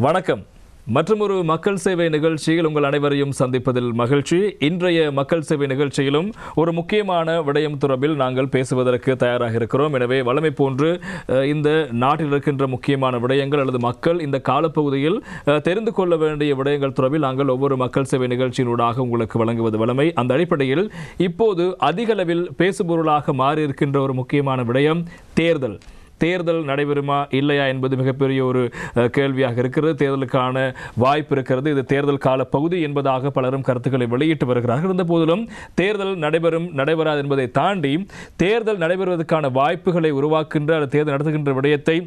வணக்கம். மற்றொரு மக்கள் சேவை நிகழ்ச்சியில் உங்கள் அனைவரையும் சந்திப்பதில் மகிழ்ச்சி. இன்றைய மக்கள் சேவை நிகழ்ச்சியிலும் ஒரு முக்கியமான விடயம் தொடர்பில் நாங்கள் பேசுவதற்கு தயாராக இருக்கிறோம். எனவே வழமை போன்று இந்த நாட்டில் இருக்கின்ற முக்கியமான விடயங்கள் அல்லது மக்கள் இந்த காலப்பகுதியில் தெரிந்து கொள்ள வேண்டிய விடயங்கள் தொடர்பில் நாங்கள் ஒவ்வொரு மக்கள் சேவை நிகழ்ச்சியினூடாக உங்களுக்கு வழங்குவது வழமை. அந்த அடிப்படையில் இப்போது அதிகளவில் பேசுபொருளாக மாறியிருக்கின்ற ஒரு முக்கியமான விடயம் தேர்தல் நடைபெறுமா இல்லையா என்பது மிகப்பெரிய ஒரு கேள்வியாக இருக்கிறது. தேர்தலுக்கான வாய்ப்பு இருக்கிறது. இது தேர்தல் கால பகுதி என்பதாக பலரும் கருத்துக்களை வெளியிட்டு வருகிறார்கள். இருந்த போதிலும் தேர்தல் நடைபெறாது என்பதை தாண்டி தேர்தல் நடைபெறுவதற்கான வாய்ப்புகளை உருவாக்குகின்ற அல்லது தேர்தல் நடத்துகின்ற விடயத்தை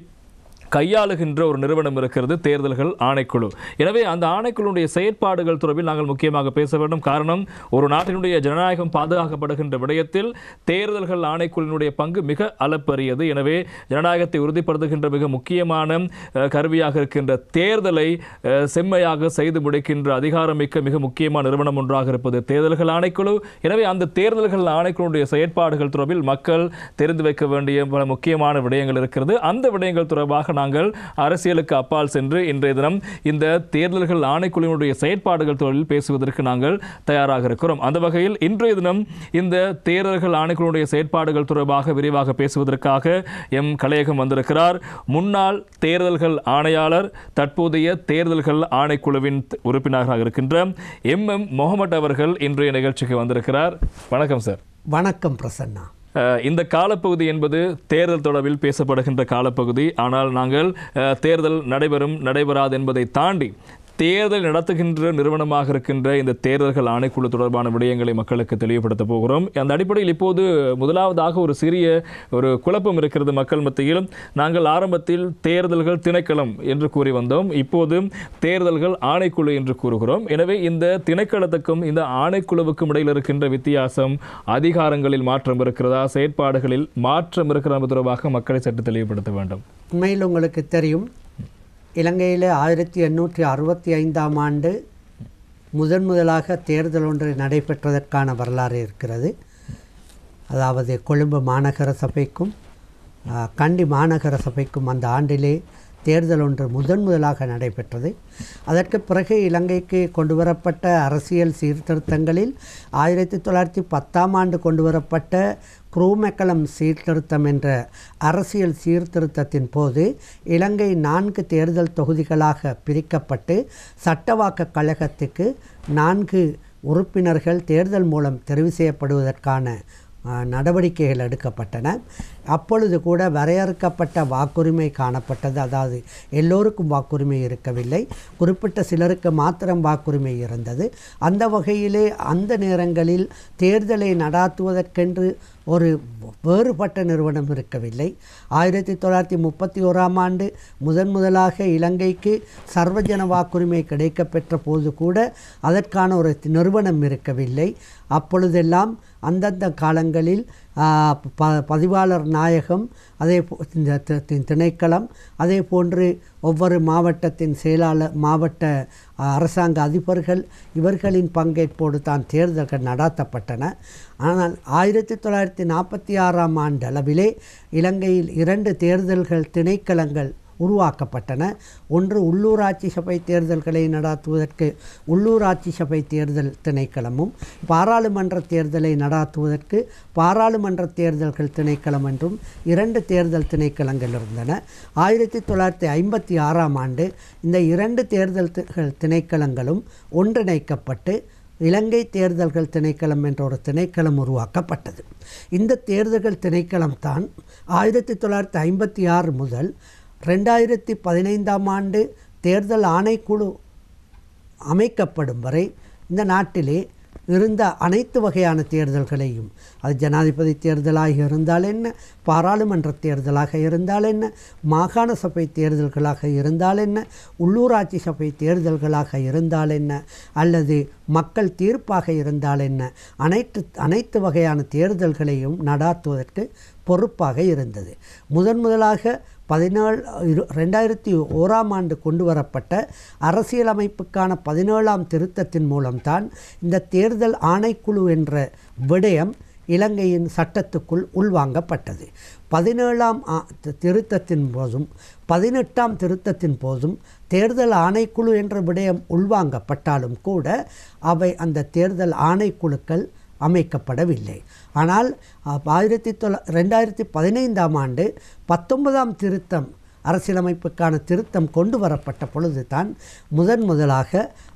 கையாளுகின்ற ஒரு நிறுவனம் இருக்கிறது, தேர்தல்கள் ஆணைக்குழு. எனவே அந்த ஆணைக்குழுடைய செயற்பாடுகள் தொடர்பில் நாங்கள் முக்கியமாக பேச வேண்டும். காரணம், ஒரு நாட்டினுடைய ஜனநாயகம் பாதுகாக்கப்படுகின்ற விடயத்தில் தேர்தல்கள் ஆணைக்குழுவினுடைய பங்கு மிக அளப்பரியது. எனவே ஜனநாயகத்தை உறுதிப்படுத்துகின்ற மிக முக்கியமான கருவியாக இருக்கின்ற தேர்தலை செம்மையாக செய்து முடிக்கின்ற அதிகாரமிக்க மிக முக்கியமான நிறுவனம் ஒன்றாக இருப்பது தேர்தல்கள் ஆணைக்குழு. எனவே அந்த தேர்தல்கள் ஆணைக்குழுடைய செயற்பாடுகள் தொடர்பில் மக்கள் தெரிந்து வைக்க வேண்டிய பல முக்கியமான விடயங்கள் இருக்கிறது. அந்த விடயங்கள் தொடர்பாக நாங்கள் அரசியலுக்கு அப்பால் சென்று இன்றைய தினம் இந்த தேர்தல்கள் ஆணைக்குழுவினுடைய செயற்பாடுகள் தொடர்பில் பேசுவதற்கு நாங்கள் தயாராக இருக்கிறோம். அந்த வகையில் இன்றைய தினம் இந்த தேர்தல்கள் ஆணைக்குழுவினுடைய செயற்பாடுகள் தொடர்பாக விரிவாக பேசுவதற்காக எம் கலையகம் வந்திருக்கிறார். முன்னாள் தேர்தல்கள் ஆணையாளர், தற்போதைய தேர்தல்கள் ஆணைக்குழுவின் உறுப்பினராக இருக்கின்ற எம் முகமது அவர்கள் இன்றைய நிகழ்ச்சிக்கு வந்திருக்கிறார். வணக்கம் சார். வணக்கம் பிரசன்னா. இந்த காலப்பகுதி என்பது தேர்தல் தொடர்பில் பேசப்படுகின்ற காலப்பகுதி. ஆனால் நாங்கள் தேர்தல் நடைபெறாது என்பதை தாண்டி தேர்தல் நடத்துகின்ற நிறுவனமாக இருக்கின்ற இந்த தேர்தல்கள் ஆணைக்குழு தொடர்பான விடயங்களை மக்களுக்கு தெளிவுபடுத்த போகிறோம். அந்த அடிப்படையில் இப்போது முதலாவதாக ஒரு சிறிய ஒரு குழப்பம் இருக்கிறது மக்கள் மத்தியில். நாங்கள் ஆரம்பத்தில் தேர்தல்கள் திணைக்களம் என்று கூறி வந்தோம். இப்போது தேர்தல்கள் ஆணைக்குழு என்று கூறுகிறோம். எனவே இந்த திணைக்களத்துக்கும் இந்த ஆணைக்குழுவுக்கும் இடையில் இருக்கின்ற வித்தியாசம், அதிகாரங்களில் மாற்றம் இருக்கிறதா, செயற்பாடுகளில் மாற்றம் இருக்கிறதா தொடர்பாக மக்களை சற்று தெளிவுபடுத்த வேண்டும். உண்மையில் உங்களுக்கு தெரியும், இலங்கையில் 1865 ஆண்டு முதலாக தேர்தல் ஒன்று நடைபெற்றதற்கான வரலாறு இருக்கிறது. அதாவது கொழும்பு மாநகர சபைக்கும் கண்டி மாநகர சபைக்கும் அந்த ஆண்டிலே தேர்தல் ஒன்று முதலாக நடைபெற்றது. அதற்கு பிறகு இலங்கைக்கு கொண்டுவரப்பட்ட அரசியல் சீர்திருத்தங்களில் 1910 ஆண்டு கொண்டுவரப்பட்ட குரூமெக்கலம் சீர்திருத்தம் என்ற அரசியல் சீர்திருத்தத்தின் போது இலங்கை 4 தேர்தல் தொகுதிகளாக பிரிக்கப்பட்டு சட்டவாக்க கழகத்துக்கு 4 உறுப்பினர்கள் தேர்தல் மூலம் தெரிவு செய்யப்படுவதற்கான நடவடிக்கைகள் எடுக்கப்பட்டன. அப்பொழுது கூட வரையறுக்கப்பட்ட வாக்குரிமை காணப்பட்டது. அதாவது எல்லோருக்கும் வாக்குரிமை இருக்கவில்லை, குறிப்பிட்ட சிலருக்கு மாத்திரம் வாக்குரிமை இருந்தது. அந்த வகையிலே அந்த நேரங்களில் தேர்தலை நடாத்துவதற்கென்று ஒரு வேறுபட்ட நிறுவனம் இருக்கவில்லை. 1931 ஆண்டு முதலாக இலங்கைக்கு சர்வஜன வாக்குரிமை கிடைக்கப்பெற்ற போது கூட அதற்கான ஒரு நிறுவனம் இருக்கவில்லை. அப்பொழுதெல்லாம் அந்தந்த காலங்களில் பதிவாளர் நாயகம், அதே திணைக்களம், அதே போன்று ஒவ்வொரு மாவட்டத்தின் செயலாளர், மாவட்ட அரசாங்க அதிபர்கள், இவர்களின் பங்கேற்போடு தான் தேர்தல்கள் நடாத்தப்பட்டன. ஆனால் 1946 ஆண்டு அளவிலே இலங்கையில் 2 தேர்தல்கள் திணைக்களங்கள் உருவாக்கப்பட்டன. ஒன்று உள்ளூராட்சி சபை தேர்தல்களை நடாத்துவதற்கு உள்ளூராட்சி சபை தேர்தல் திணைக்களமும், பாராளுமன்ற தேர்தலை நடாத்துவதற்கு பாராளுமன்ற தேர்தல்கள் திணைக்களம் என்றும் 2 தேர்தல் திணைக்களங்கள் இருந்தன. 1956 ஆண்டு இந்த 2 தேர்தல் திணைக்களங்களும் ஒன்றிணைக்கப்பட்டு இலங்கை தேர்தல்கள் திணைக்களம் என்ற ஒரு திணைக்களம் உருவாக்கப்பட்டது. இந்த தேர்தல்கள் திணைக்களம் தான் 1956 முதல் 2015 ஆண்டு தேர்தல் ஆணைக்குழு அமைக்கப்படும் வரை இந்த நாட்டிலே இருந்த அனைத்து வகையான தேர்தல்களையும், அது ஜனாதிபதி தேர்தலாக இருந்தால் என்ன, பாராளுமன்ற தேர்தலாக இருந்தால் என்ன, மாகாண சபை தேர்தல்களாக இருந்தால் என்ன, உள்ளூராட்சி சபை தேர்தல்களாக இருந்தால் என்ன, அல்லது மக்கள் தீர்ப்பாக இருந்தால் என்ன, அனைத்து வகையான தேர்தல்களையும் நடாத்துவதற்கு பொறுப்பாக இருந்தது. முதலாக 2001 ஆண்டு கொண்டு வரப்பட்ட அரசியலமைப்புக்கான 17ஆம் திருத்தத்தின் மூலம்தான் இந்த தேர்தல் ஆணைக்குழு என்ற விடயம் இலங்கையின் சட்டத்துக்குள் உள்வாங்கப்பட்டது. 17ஆம் திருத்தத்தின் போதும் 18ஆம் திருத்தத்தின் போதும் தேர்தல் ஆணைக்குழு என்ற விடயம் உள்வாங்கப்பட்டாலும் கூட அவை அந்த தேர்தல் ஆணைக்குழுக்கள் அமைக்கப்படவில்லை. ஆனால் 2015ஆம் ஆண்டு 19ஆம் திருத்தம் அரசியலமைப்புக்கான திருத்தம் கொண்டு வரப்பட்ட பொழுது தான் முதலாக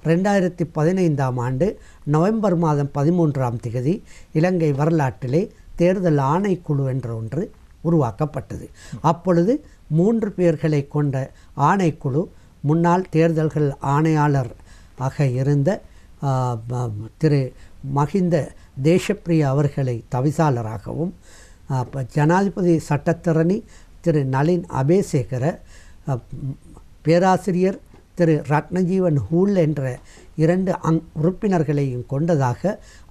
2015ஆம் ஆண்டு நவம்பர் மாதம் 13ஆம் தேதி இலங்கை வரலாற்றிலே தேர்தல் ஆணைக்குழு என்ற ஒன்று உருவாக்கப்பட்டது. அப்பொழுது 3 பேர்களை கொண்ட ஆணைக்குழு முன்னாள் தேர்தல்கள் ஆணையாளர் ஆக இருந்த திரு மஹிந்த தேசப்பிரிய அவர்களை தவிசாளராகவும் ஜனாதிபதி சட்டத்தரணி திரு நளின் அபேசேகர, பேராசிரியர் திரு ரத்னஜீவன் ஹூல் என்ற 2 உறுப்பினர்களையும் கொண்டதாக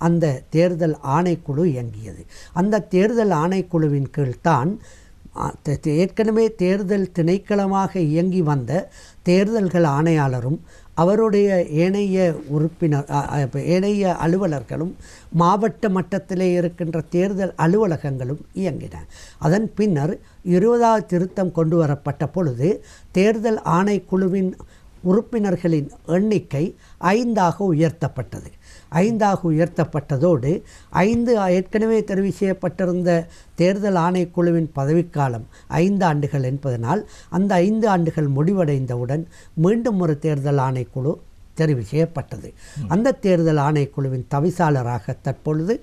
அந்த தேர்தல் ஆணைக்குழு இயங்கியது. அந்த தேர்தல் ஆணைக்குழுவின் கீழ்தான் ஏற்கனவே தேர்தல் திணைக்களமாக இயங்கி வந்த தேர்தல்கள் ஆணையாளரும் அவருடைய ஏனைய அலுவலர்களும் மாவட்ட மட்டத்திலே இருக்கின்ற தேர்தல் அலுவலகங்களும் இயங்கின. அதன் பின்னர் 20ஆவது திருத்தம் கொண்டு வரப்பட்ட பொழுது தேர்தல் ஆணைக்குழுவின் உறுப்பினர்களின் எண்ணிக்கை 5ஆக உயர்த்தப்பட்டது. 5ஆக உயர்த்தப்பட்டதோடு 5 ஏற்கனவே தெரிவு செய்யப்பட்டிருந்த தேர்தல் ஆணைக்குழுவின் பதவிக்காலம் 5 ஆண்டுகள் என்பதனால் அந்த 5 ஆண்டுகள் முடிவடைந்தவுடன் மீண்டும் ஒரு தேர்தல் ஆணைக்குழு தெரிவு செய்யப்பட்டது. அந்த தேர்தல் ஆணைக்குழுவின் தவிசாளராக தற்பொழுது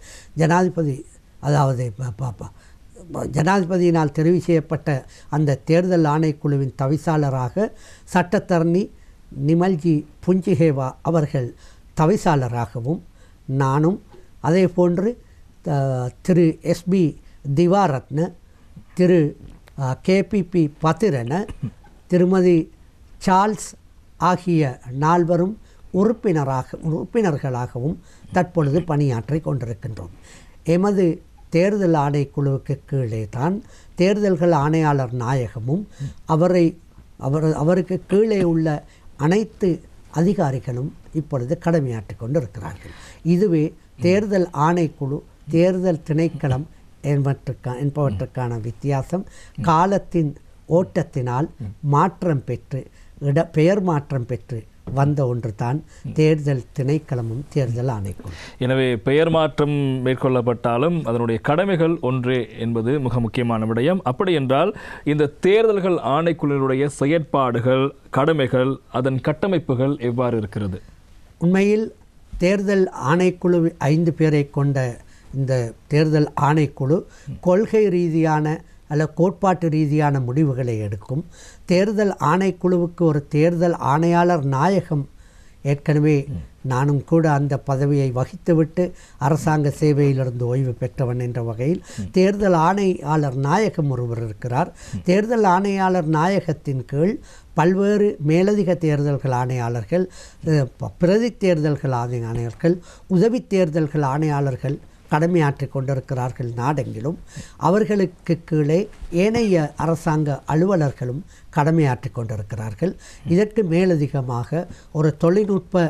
ஜனாதிபதியினால் தெரிவு செய்யப்பட்ட அந்த தேர்தல் ஆணைக்குழுவின் தவிசாளராக சட்டத்தரணி நிமல்ஜி புஞ்சிஹேவா அவர்கள் தவிசாளராகவும், நானும் அதே போன்று திரு எஸ்பி திவாரத்ன, திரு கேபிபி பதிரன, திருமதி சார்ல்ஸ் ஆகிய 4 உறுப்பினர்களாகவும் தற்பொழுது பணியாற்றி கொண்டிருக்கின்றோம். எமது தேர்தல் ஆணைக்குழுவுக்கு கீழே தான் தேர்தல்கள் ஆணையாளர் நாயகமும் அவருக்கு கீழே உள்ள அனைத்து அதிகாரிகளும் இப்பொழுது கடமையாற்றி கொண்டிருக்கிறார்கள். இதுவே தேர்தல் ஆணைக்குழு, தேர்தல் திணைக்களம் என்பவற்றுக்கான வித்தியாசம். காலத்தின் ஓட்டத்தினால் மாற்றம் பெற்று பெயர் மாற்றம் பெற்று வந்த ஒன்று தான் தேர்தல் திணைக்களமும் தேர்தல் ஆணைக்குழு. எனவே பெயர் மாற்றம் மேற்கொள்ளப்பட்டாலும் அதனுடைய கடமைகள் ஒன்றே என்பது மிக முக்கியமான விடயம். அப்படி என்றால் இந்த தேர்தல்கள் ஆணைக்குழுவினுடைய செயற்பாடுகள், கடமைகள், அதன் கட்டமைப்புகள் எவ்வாறு இருக்கிறது? உண்மையில் தேர்தல் ஆணைக்குழு 5 பேரை கொண்ட இந்த தேர்தல் ஆணைக்குழு கொள்கை ரீதியான கோட்பாட்டு ரீதியான முடிவுகளை எடுக்கும். தேர்தல் ஆணைக்குழுவுக்கு ஒரு தேர்தல் ஆணையாளர் நாயகம், ஏற்கனவே நானும் கூட அந்த பதவியை வகித்துவிட்டு அரசாங்க சேவையிலிருந்து ஓய்வு பெற்றவன் என்ற வகையில் தேர்தல் ஆணையாளர் நாயகம் ஒருவர் இருக்கிறார். தேர்தல் ஆணையாளர் நாயகத்தின் கீழ் பல்வேறு மேலதிக தேர்தல்கள் ஆணையாளர்கள், பிரதி தேர்தல்கள் ஆணையாளர்கள், உதவி தேர்தல்கள் ஆணையாளர்கள் கடமையாற்றி கொண்டிருக்கிறார்கள் நாடெங்கிலும். அவர்களுக்கு கீழே ஏனைய அரசாங்க அலுவலர்களும் கடமையாற்றி கொண்டிருக்கிறார்கள். இதற்கு மேலதிகமாக ஒரு தொழில்நுட்ப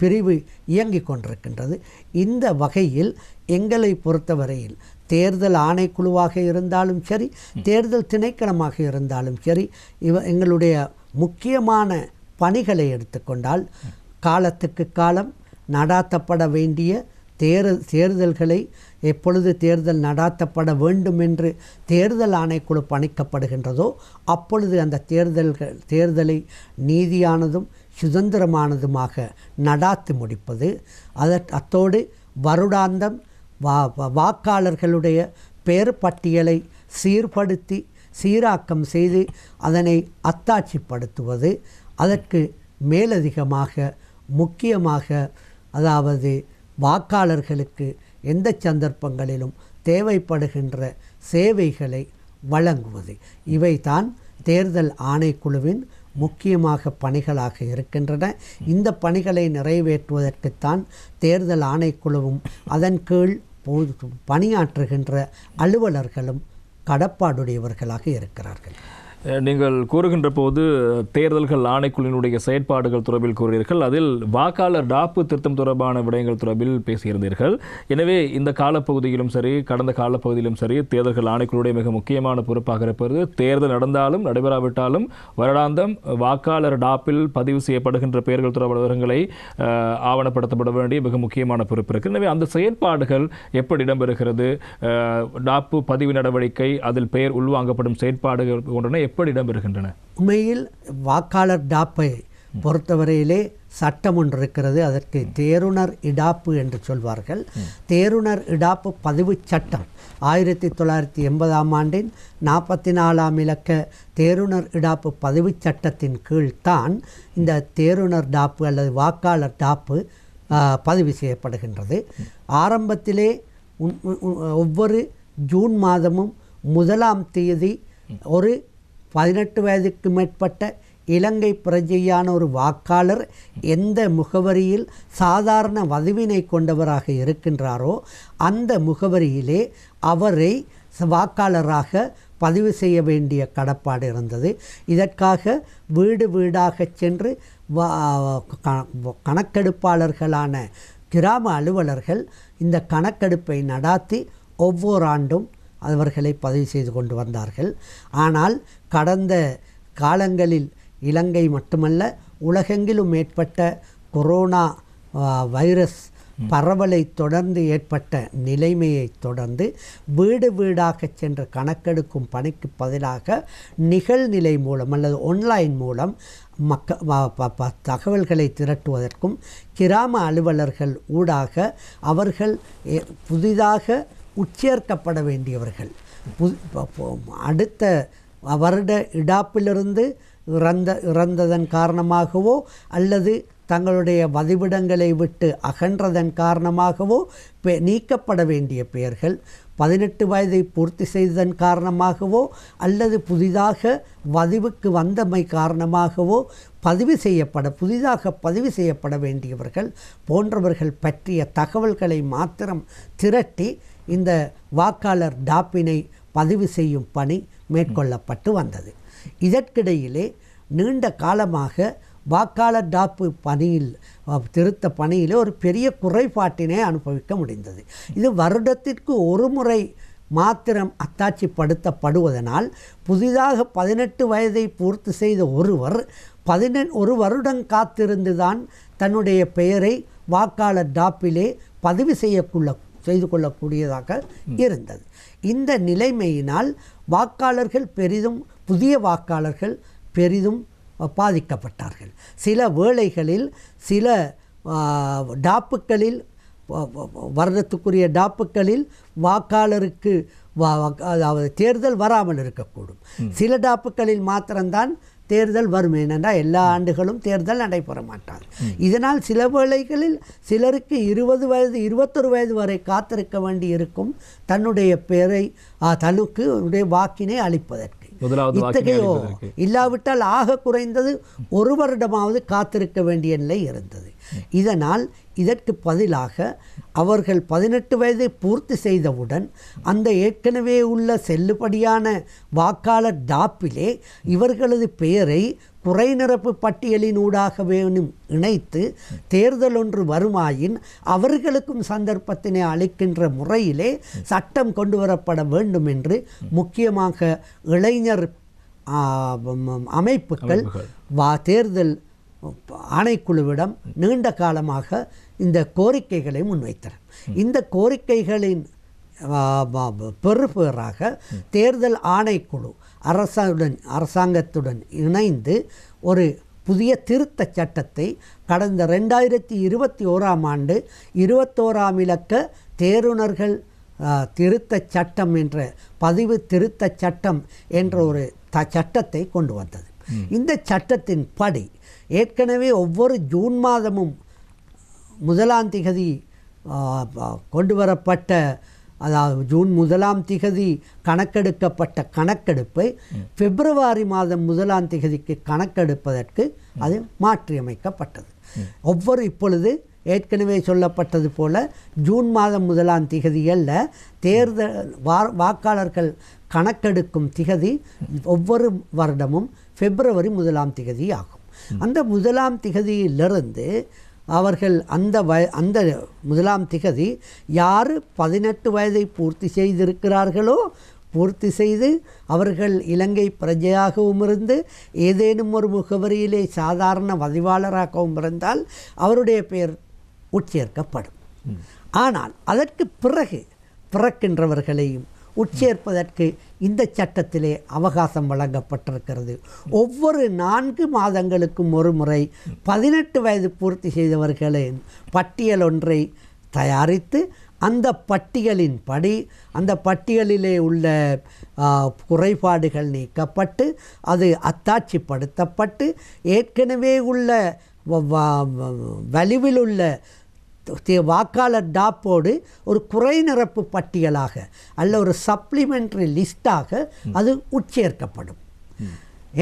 பிரிவு இயங்கிக் கொண்டிருக்கின்றது. இந்த வகையில் எங்களை பொறுத்தவரையில் தேர்தல் ஆணைக்குழுவாக இருந்தாலும் சரி, தேர்தல் திணைக்களமாக இருந்தாலும் சரி, எங்களுடைய முக்கியமான பணிகளை எடுத்துக்கொண்டால் காலத்துக்கு காலம் நடாத்தப்பட வேண்டிய தேர்தல்களை எப்பொழுது தேர்தல் நடாத்தப்பட வேண்டும் என்று தேர்தல் ஆணைக்குழு பணிக்கப்படுகின்றதோ அப்பொழுது அந்த தேர்தலை நீதியானதும் சுதந்திரமானதுமாக நடாத்தி முடிப்பது. அத்தோடு வருடாந்தம் வாக்காளர்களுடைய பெயர் பட்டியலை சீர்படுத்தி சீராக்கம் செய்து அதனை அத்தாட்சிப்படுத்துவது. அதற்கு மேலதிகமாக முக்கியமாக அதாவது வாக்காளர்களுக்கு எந்த சந்தர்ப்பங்களிலும் தேவைப்படுகின்ற சேவைகளை வழங்குவது. இவைதான் தேர்தல் ஆணைக்குழுவின் முக்கியமாக பணிகளாக இருக்கின்றன. இந்த பணிகளை நிறைவேற்றுவதற்குத்தான் தேர்தல் ஆணைக்குழுவும் அதன் கீழ் பணியாற்றுகின்ற அலுவலர்களும் கடப்பாடுடையவர்களாக இருக்கிறார்கள். நீங்கள் கூறுகின்ற போது தேர்தல்கள் ஆணைக்குழுவினுடைய செயற்பாடுகள் தொடர்பில் கூறுகிறீர்கள். அதில் வாக்காளர் டாப்பு திருத்தம் தொடர்பான விடயங்கள் தொடர்பில் பேசியிருந்தீர்கள். எனவே இந்த காலப்பகுதியிலும் சரி, கடந்த காலப்பகுதியிலும் சரி, தேர்தல்கள் ஆணைக்குழுவுடைய மிக முக்கியமான பொறுப்பாக இருப்பது தேர்தல் நடந்தாலும் நடைபெறாவிட்டாலும் வருடாந்தம் வாக்காளர் டாப்பில் பதிவு செய்யப்படுகின்ற பெயர்கள் தொடர்பான விவரங்களை ஆவணப்படுத்தப்பட வேண்டிய மிக முக்கியமான பொறுப்பு இருக்கு. எனவே அந்த செயற்பாடுகள் எப்படி இடம்பெறுகிறது, டாப்பு பதிவு நடவடிக்கை, அதில் பெயர் உள்வாங்கப்படும் செயற்பாடுகள் போன்றன எப்படி இடம்பெறுகின்றன? உண்மையில் வாக்காளர் டாப்பை பொறுத்தவரையிலே சட்டம் ஒன்று இருக்கிறது. அதற்கு தேருணர் இடாப்பு என்று சொல்வார்கள். தேருணர் இடாப்பு பதிவு சட்டம் 1980ஆம் ஆண்டின் 44ஆம் இலக்க தேருணர் இடாப்பு பதிவு சட்டத்தின் கீழ்தான் இந்த தேருணர் டாப்பு அல்லது வாக்காளர் டாப்பு பதிவு செய்யப்படுகின்றது. ஆரம்பத்திலே ஒவ்வொரு ஜூன் மாதமும் 1ஆம் தேதி ஒரு 18 வயதுக்கு மேற்பட்ட இலங்கை பிரஜையான ஒரு வாக்காளர் எந்த முகவரியில் சாதாரண வதிவினை கொண்டவராக இருக்கின்றாரோ அந்த முகவரியிலே அவரை வாக்காளராக பதிவு செய்ய வேண்டிய கடப்பாடு இருந்தது. இதற்காக வீடு வீடாக சென்று கணக்கெடுப்பாளர்களான கிராம அலுவலர்கள் இந்த கணக்கெடுப்பை நடாத்தி ஒவ்வொரு ஆண்டும் அவர்களை பதிவு செய்து கொண்டு வந்தார்கள். ஆனால் கடந்த காலங்களில் இலங்கை மட்டுமல்ல உலகெங்கிலும் ஏற்பட்ட கொரோனா வைரஸ் பரவலை தொடர்ந்து ஏற்பட்ட நிலைமையை தொடர்ந்து வீடு வீடாக சென்று கணக்கெடுக்கும் பணிக்கு பதிலாக நிகழ்நிலை மூலம் அல்லது ஆன்லைன் மூலம் தகவல்களை திரட்டுவதற்கும் கிராம அலுவலர்கள் ஊடாக அவர்கள் புதிதாக உட்சேர்க்கப்பட வேண்டியவர்கள் அடுத்த வருட இடாப்பிலிருந்து இறந்ததன் காரணமாகவோ அல்லது தங்களுடைய வதிவிடங்களை விட்டு அகன்றதன் காரணமாகவோ நீக்கப்பட வேண்டிய பெயர்கள் 18 வயதை பூர்த்தி செய்ததன் காரணமாகவோ அல்லது புதிதாக வதிவுக்கு வந்தமை காரணமாகவோ புதிதாக பதிவு செய்யப்பட வேண்டியவர்கள் போன்றவர்கள் பற்றிய தகவல்களை மாத்திரம் திரட்டி இந்த வாக்காளர் டாப்பினை பதிவு செய்யும் பணி மேற்கொள்ளப்பட்டு வந்தது. இதற்கிடையிலே நீண்ட காலமாக வாக்காளர் டாப்பு பணியில் திருத்த பணியிலே ஒரு பெரிய குறைபாட்டினை அனுபவிக்க முடிந்தது. இது வருடத்திற்கு ஒரு முறை மாத்திரம் அத்தாட்சிப்படுத்தப்படுவதனால் புதிதாக 18 வயதை பூர்த்தி செய்த ஒருவர் ஒரு வருடம் காத்திருந்துதான் தன்னுடைய பெயரை வாக்காளர் டாப்பிலே பதிவு செய்து கொள்ளக்கூடியதாக இருந்தது. இந்த நிலைமையினால் புதிய வாக்காளர்கள் பெரிதும் பாதிக்கப்பட்டார்கள். சில வேளைகளில் சில டாப்புகளில் வருடத்துக்குரிய டாப்புகளில் வாக்காளருக்கு அதாவது தேர்தல் வராமல் இருக்கக்கூடும். சில டாப்புகளில் மாத்திரம்தான் தேர்தல் வரும். ஏனென்றால் எல்லா ஆண்டுகளும் தேர்தல் நடைபெற மாட்டாது. இதனால் சில வேளைகளில் சிலருக்கு 20 வயது 21 வயது வரை காத்திருக்க வேண்டி இருக்கும் தன்னுடைய பெயரை தனக்கு வாக்கினை அளிப்பதற்கு. இத்தகையோ இல்லாவிட்டால் ஆக குறைந்தது ஒரு வருடமாவது காத்திருக்க வேண்டிய நிலை இருந்தது. இதனால் இதற்கு பதிலாக அவர்கள் 18 வயதை பூர்த்தி செய்தவுடன் அந்த ஏற்கனவே உள்ள செல்லுபடியான வாக்காளர் டாப்பிலே இவர்களது பெயரை குறைநிரப்பு பட்டியலினூடாக வேணும் இணைத்து தேர்தல் ஒன்று வருமாயின் அவர்களுக்கும் சந்தர்ப்பத்தினை அளிக்கின்ற முறையிலே சட்டம் கொண்டு வரப்பட வேண்டும் என்று முக்கியமாக இளைஞர் அமைப்புகள் தேர்தல் ஆணைக்குழுவிடம் நீண்ட காலமாக இந்த கோரிக்கைகளை முன்வைத்தனர். இந்த கோரிக்கைகளின் பெறுபேறாக தேர்தல் ஆணைக்குழு அரசாங்கத்துடன் இணைந்து ஒரு புதிய திருத்த சட்டத்தை கடந்த 2021ஆம் ஆண்டு 21ஆம் இலக்க தேருணர்கள் திருத்த சட்டம் என்ற பதிவு திருத்த சட்டம் என்ற ஒரு சட்டத்தை கொண்டு வந்தது. இந்த சட்டத்தின் படி ஏற்கனவே ஒவ்வொரு ஜூன் மாதமும் 1ஆம் திகதி கொண்டு வரப்பட்ட அதாவது ஜூன் 1ஆம் திகதி கணக்கெடுக்கப்பட்ட கணக்கெடுப்பை பிப்ரவரி மாதம் 1ஆம் திகதிக்கு கணக்கெடுப்பதற்கு அது மாற்றியமைக்கப்பட்டது. இப்பொழுது ஏற்கனவே சொல்லப்பட்டது போல ஜூன் மாதம் 1ஆம் திகதி அல்ல, தேர்தல் வாக்காளர்கள் கணக்கெடுக்கும் திகதி ஒவ்வொரு வருடமும் பிப்ரவரி 1ஆம் திகதி ஆகும். அந்த 1ஆம் திகதியிலிருந்து அவர்கள் அந்த 1ஆம் திகதி யார் 18 வயதை பூர்த்தி செய்திருக்கிறார்களோ பூர்த்தி செய்து அவர்கள் இலங்கை பிரஜையாகவும் இருந்து ஏதேனும் ஒரு முகவரியிலே சாதாரண பதிவாளராகவும் இருந்தால் அவருடைய பெயர் உட்சேர்க்கப்படும். ஆனால் அதற்கு பிறகு பிறக்கின்றவர்களையும் உட்சேர்ப்பதற்கு இந்த சட்டத்திலே அவகாசம் வழங்கப்பட்டிருக்கிறது. ஒவ்வொரு 4 மாதங்களுக்கும் ஒரு முறை 18 வயது பூர்த்தி செய்தவர்களின் பட்டியல் ஒன்றை தயாரித்து அந்த பட்டியலின்படி அந்த பட்டியலிலே உள்ள குறைபாடுகள் நீக்கப்பட்டு அது அத்தாட்சிப்படுத்தப்பட்டு ஏற்கனவே உள்ள வலுவில் உள்ள வாக்காளர் டாப்போடு ஒரு குறைநிரப்பு பட்டியலாக அல்ல ஒரு சப்ளிமெண்ட்ரி லிஸ்டாக அது உட்சேர்க்கப்படும்.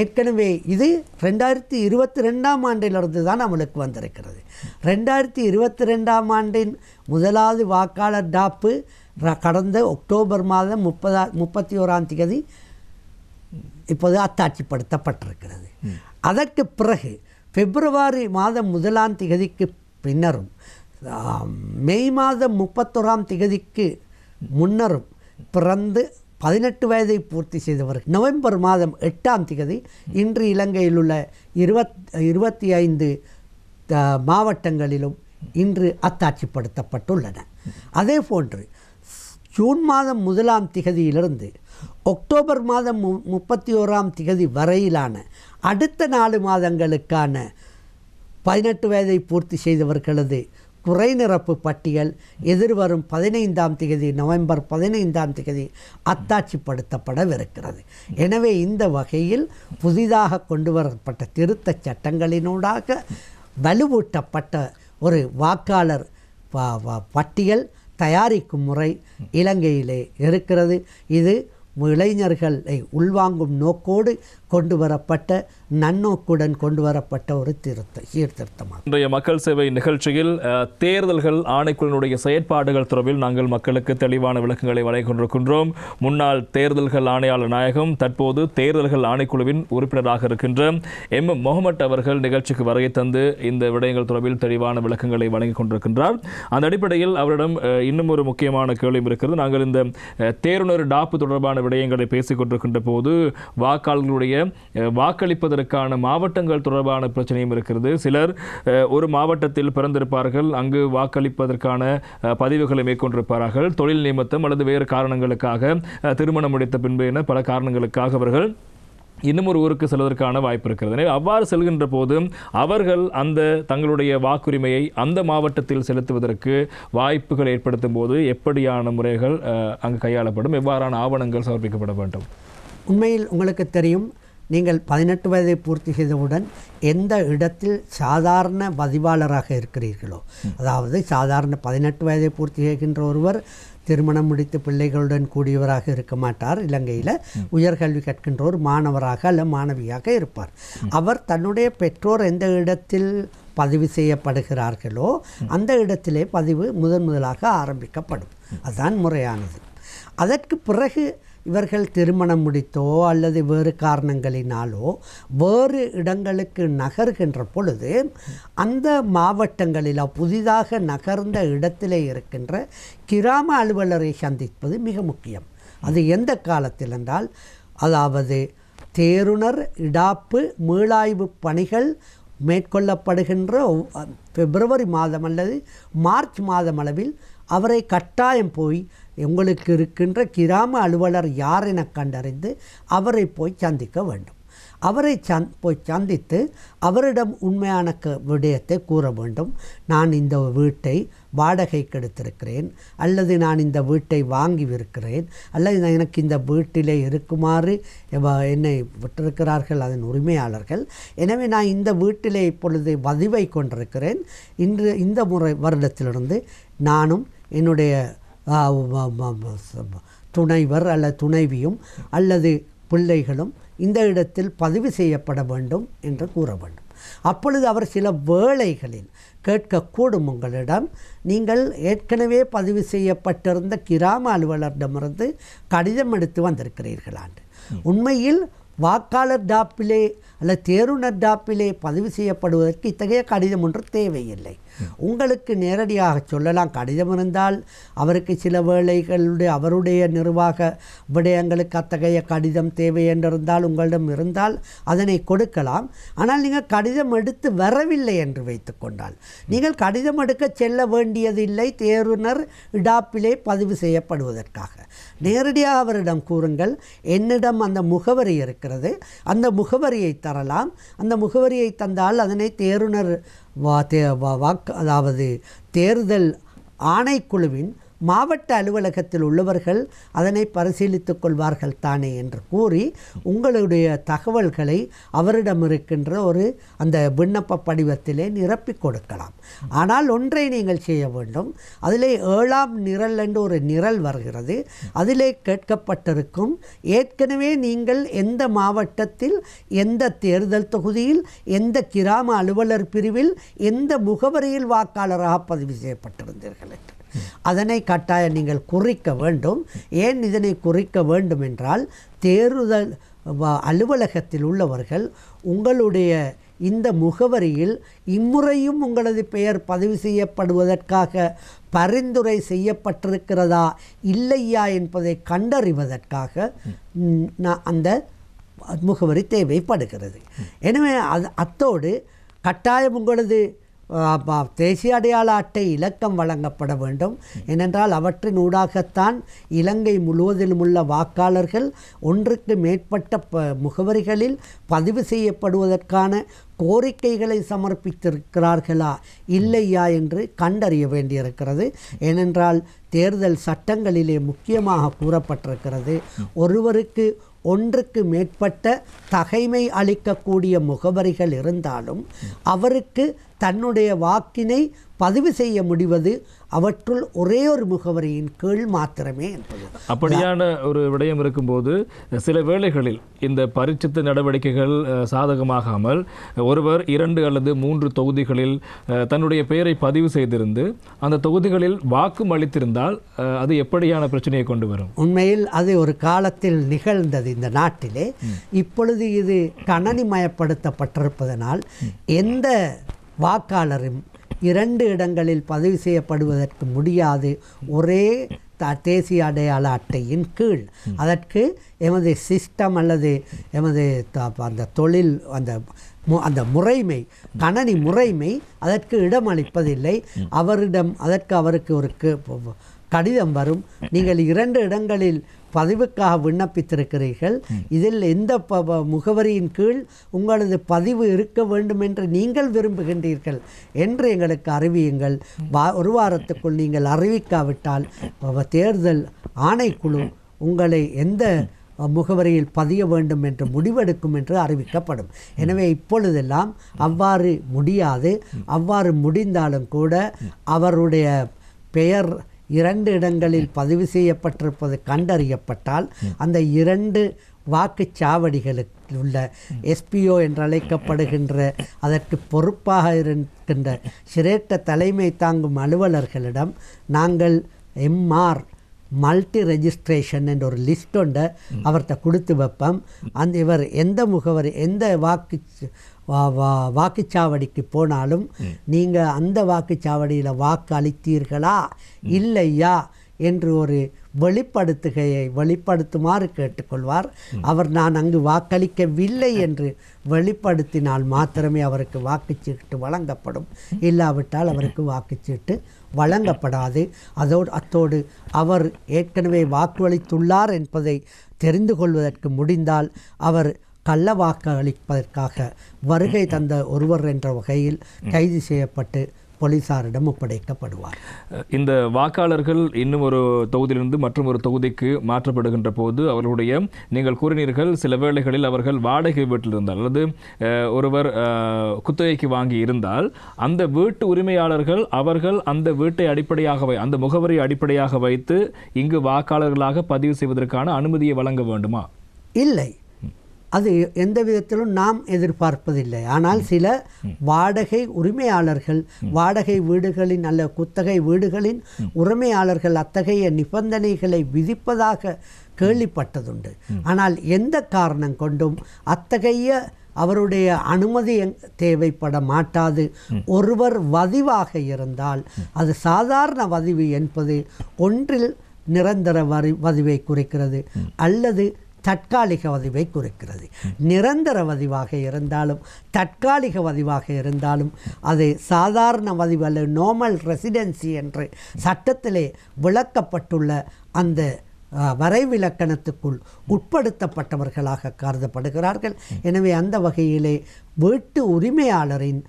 ஏற்கனவே இது 2022ஆம் ஆண்டிலிருந்து தான் அமலுக்கு வந்திருக்கிறது. 2022ஆம் ஆண்டின் 1வது வாக்காளர் டாப்பு கடந்த அக்டோபர் மாதம் 31ஆம் தேதி இப்போது அத்தாட்சிப்படுத்தப்பட்டிருக்கிறது. அதற்கு பிறகு பிப்ரவரி மாதம் 1ஆம் தேதிக்கு பின்னரும் மே மாதம் 31ஆம் தேதிக்கு முன்னரும் பிறந்து 18 வயதை பூர்த்தி செய்தவர் நவம்பர் மாதம் 8ஆம் தேதி இன்று இலங்கையில் உள்ள 25 மாவட்டங்களிலும் இன்று அத்தாட்சிப்படுத்தப்பட்டுள்ளன. அதே போன்று ஜூன் மாதம் 1ஆம் தேதியிலிருந்து அக்டோபர் மாதம் 31ஆம் தேதி வரையிலான அடுத்த 4 மாதங்களுக்கான 18 வயதை பூர்த்தி செய்தவர்களது குறைநிரப்பு பட்டியல் எதிர்வரும் 15ஆம் தேதி நவம்பர் 15ஆம் தேதி அத்தாட்சிப்படுத்தப்படவிருக்கிறது. எனவே இந்த வகையில் புதிதாக கொண்டு வரப்பட்ட திருத்த சட்டங்களினூடாக வலுவூட்டப்பட்ட ஒரு வாக்காளர் பட்டியல் தயாரிக்கும் முறை இலங்கையிலே இருக்கிறது. இது இளைஞர்களை உள்வாங்கும் நோக்கோடு கொண்டு வரப்பட்ட நன்னோக்குடன் கொண்டு வரப்பட்ட ஒரு சீர்திருத்தமாகும். இன்றைய மக்கள் சேவை நிகழ்ச்சியில் தேர்தல்கள் ஆணைக்குழுவினுடைய செயற்பாடுகள் தொடர்பில் நாங்கள் மக்களுக்கு தெளிவான விளக்கங்களை வழங்கிக் கொண்டிருக்கின்றோம். முன்னாள் தேர்தல்கள் ஆணையாளர் நாயகம் தற்போது தேர்தல்கள் ஆணைக்குழுவின் உறுப்பினராக இருக்கின்ற எம் முகமட் அவர்கள் நிகழ்ச்சிக்கு வருகை தந்து இந்த விடயங்கள் தொடர்பில் தெளிவான விளக்கங்களை வழங்கிக் கொண்டிருக்கின்றார். அந்த அடிப்படையில் அவரிடம் இன்னும் ஒரு முக்கியமான கேள்வி இருக்கிறது. நாங்கள் இந்த தேர்வுநர் டாப்பு தொடர்பான விடயங்களை பேசிக் கொண்டிருக்கின்ற போது வாக்காளர்களுடைய வாக்களிப்பதற்கான மாவட்டங்கள் தொடர்பான பிரச்சனையும் இருக்கிறது. சிலர் ஒரு மாவட்டத்தில் பிறந்திருப்பார்கள், அங்கு வாக்களிப்பதற்கான பதிவுகளை மேற்கொண்டிருப்பார்கள். தொழில் நிமித்தம் அல்லது வேறு காரணங்களுக்காக, திருமணம் முடித்த பின்பு என பல காரணங்களுக்காக அவர்கள் இன்னும் ஒரு ஊருக்கு செல்வதற்கான வாய்ப்பு இருக்கிறது. எனவே அவ்வாறு செல்கின்ற போது அவர்கள் அந்த தங்களுடைய வாக்குரிமையை அந்த மாவட்டத்தில் செலுத்துவதற்கு வாய்ப்புகள் ஏற்படுத்தும் போது எப்படியான முறைகள் அங்கு கையாளப்படும், எவ்வாறான ஆவணங்கள் சமர்ப்பிக்கப்பட வேண்டும்? உண்மையில் உங்களுக்கு தெரியும், நீங்கள் 18 வயதை பூர்த்தி செய்தவுடன் எந்த இடத்தில் சாதாரண பதிவாளராக இருக்கிறீர்களோ, அதாவது சாதாரண 18 வயதை பூர்த்தி செய்கின்ற ஒருவர் திருமணம் முடித்து பிள்ளைகளுடன் கூடியவராக இருக்க மாட்டார். இலங்கையில் உயர்கல்வி கற்கின்ற ஒரு மாணவராக அல்ல மாணவியாக இருப்பார். அவர் தன்னுடைய பெற்றோர் எந்த இடத்தில் பதிவு செய்யப்படுகிறார்களோ அந்த இடத்திலே பதிவு முதலாக ஆரம்பிக்கப்படும். அதுதான் முறையானது. அதற்கு பிறகு இவர்கள் திருமணம் முடித்தோ அல்லது வேறு காரணங்களினாலோ வேறு இடங்களுக்கு நகர்கின்ற பொழுது அந்த மாவட்டங்களில் புதிதாக நகர்ந்த இடத்திலே இருக்கின்ற கிராம அலுவலரை சந்திப்பது மிக முக்கியம். அது எந்த காலத்தில் என்றால், அதாவது தேருணர் இடாப்பு மீளாய்வு பணிகள் மேற்கொள்ளப்படுகின்ற பிப்ரவரி மாதம் அல்லது மார்ச் மாதம் அளவில் அவரை கட்டாயம் போய் உங்களுக்கு இருக்கின்ற கிராம அலுவலர் யார் என கண்டறிந்து அவரை போய் சந்திக்க வேண்டும். அவரை போய் சந்தித்து அவரிடம் உண்மையான விடயத்தை கூற வேண்டும். நான் இந்த வீட்டை வாடகைக்கு எடுத்திருக்கிறேன், அல்லது நான் இந்த வீட்டை வாங்கியிருக்கிறேன், அல்லது எனக்கு இந்த வீட்டிலே இருக்குமாறு என்னை விட்டிருக்கிறார்கள் அதன் உரிமையாளர்கள். எனவே நான் இந்த வீட்டிலே இப்பொழுது பதிவை கொண்டிருக்கிறேன். இந்த வருடத்திலிருந்து நானும் என்னுடைய துணைவர் அல்லது துணைவியும் அல்லது பிள்ளைகளும் இந்த இடத்தில் பதிவு செய்யப்பட வேண்டும் என்று கூற வேண்டும். அப்பொழுது அவர் சில வேளைகளில் கேட்கக்கூடும் உங்களிடம், நீங்கள் ஏற்கனவே பதிவு செய்யப்பட்டிருந்த கிராம அலுவலரிடமிருந்து கடிதம் எடுத்து வந்திருக்கிறீர்களாண்டு. உண்மையில் வாக்காளர் டாப்பிலே அல்லது தேர்வுனர் டாப்பிலே பதிவு செய்யப்படுவதற்கு இத்தகைய கடிதம் ஒன்று தேவையில்லை. உங்களுக்கு நேரடியாக சொல்லலாம். கடிதம் இருந்தால் அவருக்கு சில வேளைகளுடைய அவருடைய நிர்வாக விடயங்களுக்கு அத்தகைய கடிதம் தேவை என்றிருந்தால் உங்களிடம் இருந்தால் அதனை கொடுக்கலாம். ஆனால் நீங்கள் கடிதம் எடுத்து வரவில்லை என்று வைத்துக்கொண்டால் நீங்கள் கடிதம் எடுக்க செல்ல வேண்டியதில்லை. தேர்வுனர் டாப்பிலே பதிவு செய்யப்படுவதற்காக நேரடியாக அவரிடம் கூறுங்கள், என்னிடம் அந்த முகவரி இருக்கிறது, அந்த முகவரியை தரலாம். அந்த முகவரியை தந்தால் அதனை தேர்வுனர் அதாவது தேர்தல் ஆணைக்குழுவின் மாவட்ட அலுவலகத்தில் உள்ளவர்கள் அதனை பரிசீலித்துக் கொள்வார்கள் தானே என்று கூறி உங்களுடைய தகவல்களை அவரிடம் இருக்கின்ற ஒரு அந்த விண்ணப்ப படிவத்திலே நிரப்பிக் கொடுக்கலாம். ஆனால் ஒன்றை நீங்கள் செய்ய வேண்டும். அதிலே 7ஆம் நிரல் என்று ஒரு நிரல் வருகிறது. அதிலே கேட்கப்பட்டிருக்கும், ஏற்கனவே நீங்கள் எந்த மாவட்டத்தில் எந்த தேர்தல் தொகுதியில் எந்த கிராம அலுவலர் பிரிவில் எந்த முகவரியில் வாக்காளராக பதிவு செய்யப்பட்டிருந்தீர்கள் என்று அதனை கட்டாயம் நீங்கள் குறிக்க வேண்டும். ஏன் இதனை குறிக்க வேண்டும் என்றால், தேர்தல் அலுவலகத்தில் உள்ளவர்கள் உங்களுடைய இந்த முகவரியில் இம்முறையும் உங்களது பெயர் பதிவு செய்யப்படுவதற்காக பரிந்துரை செய்யப்பட்டிருக்கிறதா இல்லையா என்பதை கண்டறிவதற்காக அந்த முகவரி தேவைப்படுகிறது. எனவே அத்தோடு கட்டாயம் உங்களது தேசிய அடையாள அட்டை இலக்கம் வழங்கப்பட வேண்டும். ஏனென்றால் அவற்றின் ஊடாகத்தான் இலங்கை முழுவதிலும் உள்ள வாக்காளர்கள் ஒன்றுக்கு மேற்பட்ட முகவரிகளில் பதிவு செய்யப்படுவதற்கான கோரிக்கைகளை சமர்ப்பித்திருக்கிறார்களா இல்லையா என்று கண்டறிய வேண்டியிருக்கிறது. ஏனென்றால் தேர்தல் சட்டங்களிலே முக்கியமாக கூறப்பட்டிருக்கிறது, ஒருவருக்கு ஒன்றுக்கு மேற்பட்ட தகைமை அளிக்கக்கூடிய முகவரிகள் இருந்தாலும் அவருக்கு தன்னுடைய வாக்கினை பதிவு செய்ய முடிவது அவற்றுள் ஒரே ஒரு முகவரியின் கீழ் மாத்திரமே என்பது. அப்படியான ஒரு விடயம் இருக்கும்போது சில வேளைகளில் இந்த பரிட்சித்த நடவடிக்கைகள் சாதகமாகாமல் ஒருவர் 2 அல்லது 3 தொகுதிகளில் தன்னுடைய பெயரை பதிவு செய்திருந்து அந்த தொகுதிகளில் வாக்கும் அளித்திருந்தால் அது எப்படியான பிரச்சனையை கொண்டு வரும்? உண்மையில் அது ஒரு காலத்தில் நிகழ்ந்தது இந்த நாட்டிலே. இப்பொழுது இது கணனிமயப்படுத்தப்பட்டிருப்பதனால் எந்த வாக்காளரும் 2 இடங்களில் பதிவு செய்யப்படுவதற்கு முடியாது. ஒரே தேசிய அடையாள அட்டையின் கீழ் அதற்கு எமது சிஸ்டம் அல்லது எமது அந்த தொழில் அந்த முறைமை கணனி முறைமை அதற்கு இடமளிப்பதில்லை. அவருக்கு ஒரு கடிதம் வரும், நீங்கள் 2 இடங்களில் பதிவுக்காக விண்ணப்பித்திருக்கிறீர்கள், இதில் எந்த முகவரியின் கீழ் உங்களது பதிவு இருக்க வேண்டும் என்று நீங்கள் விரும்புகின்றீர்கள் என்று எங்களுக்கு அறிவியுங்கள். ஒரு வாரத்துக்குள் நீங்கள் அறிவிக்காவிட்டால் தேர்தல் ஆணைக்குழு உங்களை எந்த முகவரியில் பதிய வேண்டும் என்று முடிவெடுக்கும் என்று அறிவிக்கப்படும். எனவே இப்பொழுதெல்லாம் அவ்வாறு முடியாது. அவ்வாறு முடிந்தாலும் கூட அவருடைய பெயர் 2 இடங்களில் பதிவு செய்யப்பட்டிருப்பது கண்டறியப்பட்டால் அந்த 2 வாக்குச்சாவடிகளுக்கு உள்ள எஸ்பிஓ என்று அழைக்கப்படுகின்ற அதற்கு பொறுப்பாக இருக்கின்ற சிரேட்ட தலைமை தாங்கும் அலுவலர்களிடம் நாங்கள் MR மல்டி ரெஜிஸ்ட்ரேஷன் என்ற ஒரு லிஸ்ட் ஒன்றை அவர்கிட்ட கொடுத்து வைப்போம். இவர் எந்த முகவரி எந்த வாக்குச்சாவடிக்கு போனாலும் நீங்கள் அந்த வாக்குச்சாவடியில் வாக்கு அளித்தீர்களா இல்லையா என்று ஒரு வெளிப்படுத்துமாறு கேட்டுக்கொள்வார். அவர் நான் அங்கு வாக்களிக்கவில்லை என்று வெளிப்படுத்தினால் மாத்திரமே அவருக்கு வாக்குச்சீட்டு வழங்கப்படும். இல்லாவிட்டால் அவருக்கு வாக்குச்சீட்டு வழங்கப்படாது. அத்தோடு அவர் ஏற்கனவே வாக்களித்துள்ளார் என்பதை தெரிந்து கொள்வதற்கு முடிந்தால் அவர் கள்ள வாக்கு அளிப்பதற்காக வருகை தந்த ஒருவர் என்ற வகையில் கைது செய்யப்பட்டு போலீசாரிடம் ஒப்படைக்கப்படுவார். இந்த வாக்காளர்கள் இன்னும் ஒரு தொகுதியிலிருந்து மற்றும் ஒரு தொகுதிக்கு மாற்றப்படுகின்ற போது அவர்களுடைய நீங்கள் கூறினீர்கள் சில வேளைகளில் அவர்கள் வாடகை வீட்டில் இருந்தால் அல்லது ஒருவர் குத்தகைக்கு வாங்கி இருந்தால் அந்த வீட்டு உரிமையாளர்கள் அவர்கள் அந்த வீட்டை அடிப்படையாக அந்த முகவரியை அடிப்படையாக வைத்து இங்கு வாக்காளர்களாக பதிவு செய்வதற்கான அனுமதியை வழங்க வேண்டுமா? இல்லை. அது எந்த விதத்திலும் நாம் எதிர்பார்ப்பதில்லை. ஆனால் சில வாடகை உரிமையாளர்கள், வாடகை வீடுகளின் அல்ல குத்தகை வீடுகளின் உரிமையாளர்கள் அத்தகைய நிபந்தனைகளை விதிப்பதாக கேள்விப்பட்டதுண்டு. ஆனால் எந்த காரணம் கொண்டும் அத்தகைய அவருடைய அனுமதி தேவைப்பட மாட்டாது. ஒருவர் வதிவாக இருந்தால் அது சாதாரண வதிவு என்பது ஒன்றில் நிரந்தர வதிவை குறிக்கிறது அல்லது தற்காலிக வதிவை குறிக்கிறது. நிரந்தர வதிவாக இருந்தாலும் தற்காலிக வதிவாக இருந்தாலும் அது சாதாரண வதிவு அல்லது நார்மல் ரெசிடென்சி என்று சட்டத்திலே விளக்கப்பட்டுள்ள அந்த வரைவிலக்கணத்துக்குள் உட்படுத்தப்பட்டவர்களாக கருதப்படுகிறார்கள். எனவே அந்த வகையிலே வீட்டு உரிமையாளரின்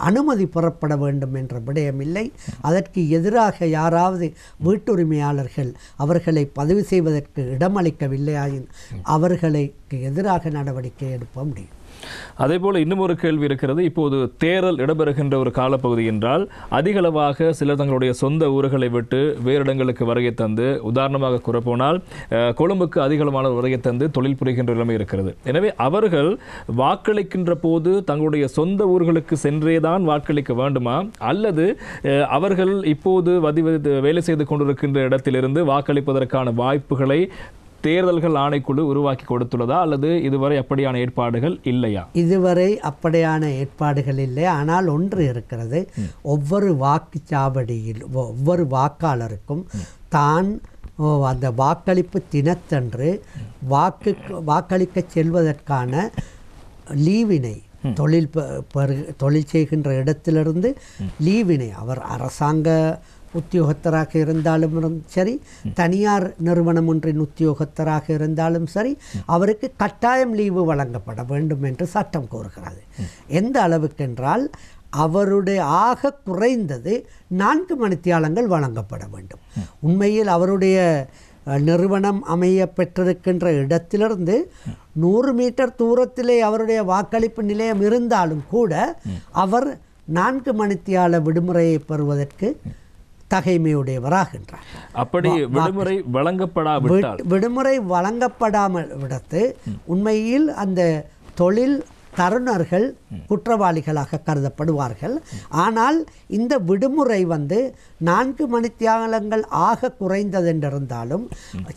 அனுமதி பெறப்பட வேண்டும் என்ற விடயமில்லை. அதற்கு எதிராக யாராவது வீட்டுரிமையாளர்கள் அவர்களை பதிவு செய்வதற்கு இடமளிக்கவில்லையாயின் அவர்களுக்கு எதிராக நடவடிக்கை எடுக்க முடியும். அதேபோல் இன்னும் ஒரு கேள்வி இருக்கிறது. இப்போது தேர்தல் இடம்பெறுகின்ற ஒரு காலப்பகுதி என்றால் அதிகளவாக சிலர் தங்களுடைய சொந்த ஊர்களை விட்டு வேறு இடங்களுக்கு வருகை தந்து, உதாரணமாக கூறப்போனால் கொழும்புக்கு அதிகளவான வருகை தந்து தொழில் புரிகின்ற நிலைமை இருக்கிறது. எனவே அவர்கள் வாக்களிக்கின்ற போது தங்களுடைய சொந்த ஊர்களுக்கு சென்றேதான் வாக்களிக்க வேண்டுமா, அல்லது அவர்கள் இப்போது வேலை செய்து கொண்டிருக்கின்ற இடத்திலிருந்து வாக்களிப்பதற்கான வாய்ப்புகளை தேர்தல்கள் ஆணைக்குழு உருவாக்கி கொடுத்துள்ளதா, அல்லது இதுவரை அப்படியான ஏற்பாடுகள் இல்லையா? இதுவரை அப்படியான ஏற்பாடுகள் இல்லை. ஆனால் ஒன்று இருக்கிறது. ஒவ்வொரு வாக்குச்சாவடியில் ஒவ்வொரு வாக்காளருக்கும் தான் அந்த வாக்களிப்பு தினத்தன்று வாக்களிக்க செல்வதற்கான லீவினை, தொழில் செய்கின்ற இடத்திலிருந்து லீவினை, அவர் அரசாங்க உத்தியோகத்தராக இருந்தாலும் சரி, தனியார் நிறுவனம் ஒன்றின் உத்தியோகத்தராக இருந்தாலும் சரி, அவருக்கு கட்டாயம் லீவு வழங்கப்பட வேண்டும் என்று சட்டம் கூறுகிறது. எந்த அளவுக்கென்றால் அவருடைய ஆக குறைந்தது 4 மணித்தியாலங்கள் வழங்கப்பட வேண்டும். உண்மையில் அவருடைய நிறுவனம் அமைய பெற்றிருக்கின்ற இடத்திலிருந்து 100 மீட்டர் தூரத்திலே அவருடைய வாக்களிப்பு நிலையம் இருந்தாலும் கூட அவர் 4 மணித்தியால விடுமுறையை பெறுவதற்கு தகைமையுடையவராகின்றார். அப்படி விடுமுறை வழங்கப்படாமல் விடத்து உண்மையில் அந்த தொழில் தருணர்கள் குற்றவாளிகளாக கருதப்படுவார்கள். ஆனால் இந்த விடுமுறை 4 மணித்தியாலங்கள் ஆக குறைந்தது என்றிருந்தாலும்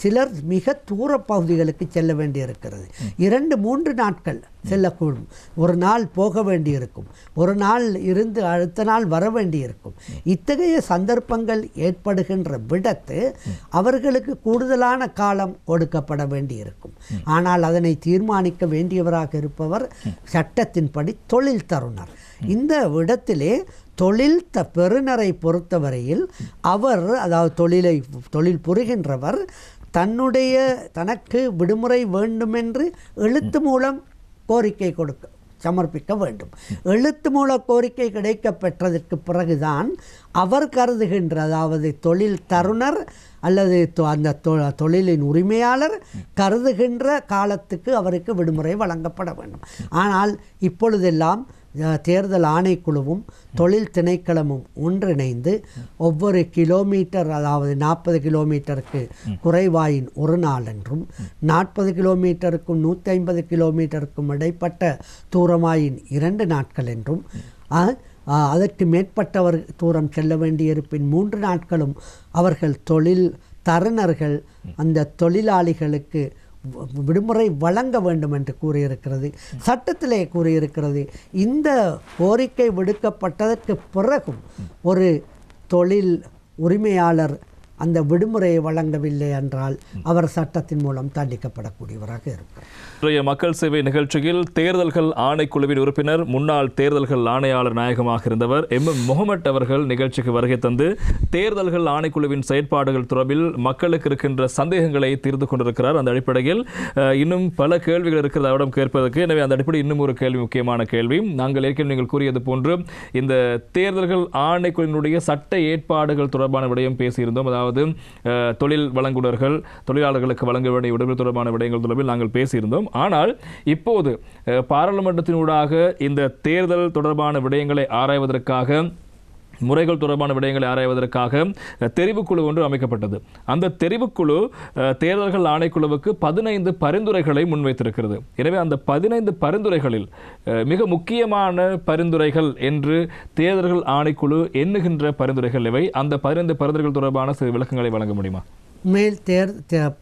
சிலர் மிக தூர பகுதிகளுக்கு செல்ல வேண்டியிருக்கிறது. 2-3 நாட்கள் செல்லக்கூடும். ஒரு நாள் போக வேண்டியிருக்கும், ஒரு நாள் இருந்து அடுத்த நாள் வர வேண்டியிருக்கும். இத்தகைய சந்தர்ப்பங்கள் ஏற்படுகின்ற விடத்து அவர்களுக்கு கூடுதலான காலம் கொடுக்கப்பட வேண்டியிருக்கும். ஆனால் அதனை தீர்மானிக்க வேண்டியவராக இருப்பவர் சட்டத்தின்படி தொழில் தருணர். இந்த இடத்திலே தொழில் பெறுநரை பொறுத்தவரையில் அவர், அதாவது தொழில் புரிகின்றவர் தனக்கு விடுமுறை வேண்டுமென்று எழுத்து மூலம் கோரிக்கை சமர்ப்பிக்க வேண்டும். எழுத்து மூல கோரிக்கை கிடைக்க பெற்றதற்கு பிறகுதான் அவர் கருதுகின்ற, அதாவது தொழில் தருணர் அல்லது அந்த தொழிலின் உரிமையாளர் கருதுகின்ற காலத்துக்கு அவருக்கு விடுமுறை வழங்கப்பட வேண்டும். ஆனால் இப்பொழுதெல்லாம் தேர்தல் ஆணைக்குழுவும் தொழில் திணைக்களமும் ஒன்றிணைந்து ஒவ்வொரு கிலோமீட்டர், அதாவது 40 கிலோமீட்டருக்கு குறைவாயின் ஒரு நாள் என்றும், 40 கிலோமீட்டருக்கும் 150 கிலோமீட்டருக்கும் இடைப்பட்ட தூரமாயின் 2 நாட்கள் என்றும், அதற்கு மேற்பட்டவர் தூரம் செல்ல வேண்டியிருப்பின் 3 நாட்களும் அவர்கள் தொழில் தருணர்கள் அந்த தொழிலாளிகளுக்கு விடுமுறை வழங்க வேண்டும் என்று கூறியிருக்கிறது. சட்டத்திலே கூறியிருக்கிறது. இந்த கோரிக்கை விடுக்கப்பட்டதற்கு பிறகும் ஒரு தொழில் உரிமையாளர் அந்த விடுமுறையை வழங்கவில்லை என்றால் அவர் சட்டத்தின் மூலம் தண்டிக்கப்படக்கூடியவராக இருக்கிறார். இன்றைய மக்கள் சேவை நிகழ்ச்சியில் தேர்தல்கள் ஆணைக்குழுவின் உறுப்பினர், முன்னாள் தேர்தல்கள் ஆணையாளர் நாயகமாக இருந்தவர் முகமட் அவர்கள் நிகழ்ச்சிக்கு வருகை தந்து தேர்தல்கள் ஆணைக்குழுவின் செயற்பாடுகள் தொடர்பில் மக்களுக்கு இருக்கின்ற சந்தேகங்களை தீர்த்து கொண்டிருக்கிறார். அந்த அடிப்படையில் இன்னும் பல கேள்விகள் இருக்கிறது அவரிடம் கேட்பதற்கு. எனவே அந்த அடிப்படையில் இன்னும் ஒரு கேள்வி, முக்கியமான கேள்வி. நாங்கள் ஏற்கனவே நீங்கள் கூறியது போன்று இந்த தேர்தல்கள் ஆணைக்குழுவினுடைய சட்ட ஏற்பாடுகள் தொடர்பான விடயம் பேசியிருந்தோம். அதாவது தொழில் வழங்குனர்கள், தொழிலாளர்களுக்கு வழங்க வேண்டிய விடுமுறை தொடர்பான விடயங்கள் தொடர்பில் நாங்கள் பேசியிருந்தோம். ஆனால் இப்போது பாராளுமன்றத்தினூடாக இந்த தேர்தல் தொடர்பான விடயங்களை ஆராய்வதற்காக முறைகள் தொடர்பான விடயங்களை ஆராய்வதற்காக தெரிவுக்குழு ஒன்று அமைக்கப்பட்டது. அந்த தெரிவுக்குழு தேர்தல்கள் ஆணைக்குழுவுக்கு 15 பரிந்துரைகளை முன்வைத்திருக்கிறது. எனவே அந்த 15 பரிந்துரைகளில் மிக முக்கியமான பரிந்துரைகள் என்று தேர்தல்கள் ஆணைக்குழு எண்ணுகின்ற பரிந்துரைகள் இவை. அந்த 15 பரிந்துரைகள் தொடர்பான சில விளக்கங்களை வழங்க முடியுமா? மேல்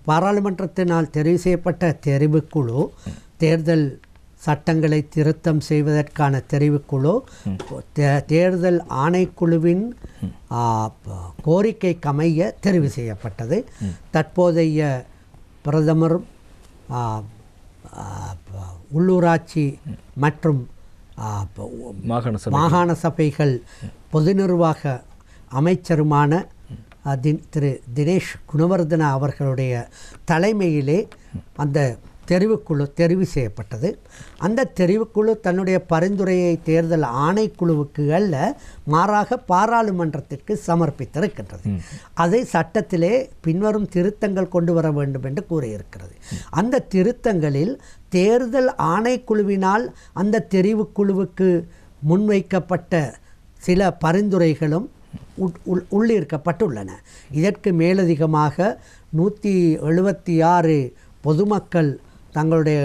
பாராளுமன்றத்தினால் தெரிவு செய்யப்பட்ட தெரிவுக்குழு தேர்தல் சட்டங்களை திருத்தம் செய்வதற்கான தெரிவுக்குழு தேர்தல் ஆணைக்குழுவின் கோரிக்கைக்கு அமைய தெரிவு செய்யப்பட்டது. தற்போதைய பிரதமர், உள்ளூராட்சி மற்றும் மாகாண சபைகள் பொது நிர்வாக அமைச்சருமான திரு தினேஷ் குணவர்தன அவர்களுடைய தலைமையிலே அந்த தெரிவுக்குழு தெரிவு செய்யப்பட்டது. அந்த தெரிவுக்குழு தன்னுடைய பரிந்துரையை தேர்தல் ஆணைக்குழுவுக்கு அல்ல, மாறாக பாராளுமன்றத்திற்கு சமர்ப்பித்திருக்கின்றது. அதை சட்டத்திலே பின்வரும் திருத்தங்கள் கொண்டு வர வேண்டும் என்று கூறியிருக்கிறது. அந்த திருத்தங்களில் தேர்தல் ஆணைக்குழுவினால் அந்த தெரிவுக்குழுவுக்கு முன்வைக்கப்பட்ட சில பரிந்துரைகளும் உள்ளிருக்கப்பட்டுள்ளன. இதற்கு மேலதிகமாக 176 பொதுமக்கள் தங்களுடைய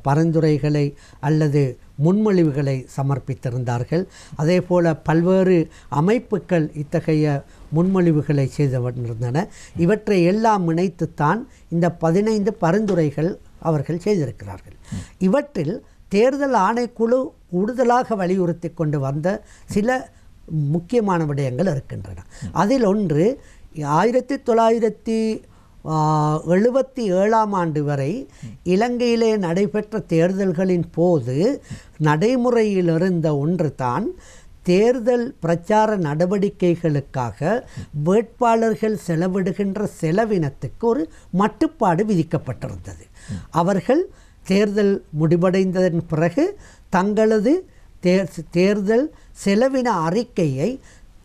பரிந்துரைகளை அல்லது முன்மொழிவுகளை சமர்ப்பித்திருந்தார்கள். அதே போல் பல்வேறு அமைப்புகள் இத்தகைய முன்மொழிவுகளை செய்திருந்தன. இவற்றை எல்லாம் இணைத்துத்தான் இந்த 15 பரிந்துரைகள் அவர்கள் செய்திருக்கிறார்கள். இவற்றில் தேர்தல் ஆணைக்குழு கூடுதலாக வலியுறுத்தி கொண்டு வந்த சில முக்கியமான விடயங்கள் இருக்கின்றன. அதில் ஒன்று 1977ஆம் ஆண்டு வரை இலங்கையிலே நடைபெற்ற தேர்தல்களின் போது நடைமுறையில் இருந்த ஒன்று தான் தேர்தல் பிரச்சார நடவடிக்கைகளுக்காக வேட்பாளர்கள் செலவிடுகின்ற செலவினத்துக்கு ஒரு மட்டுப்பாடு விதிக்கப்பட்டிருந்தது. அவர்கள் தேர்தல் முடிவடைந்ததன் பிறகு தங்களது தேர்தல் செலவின அறிக்கையை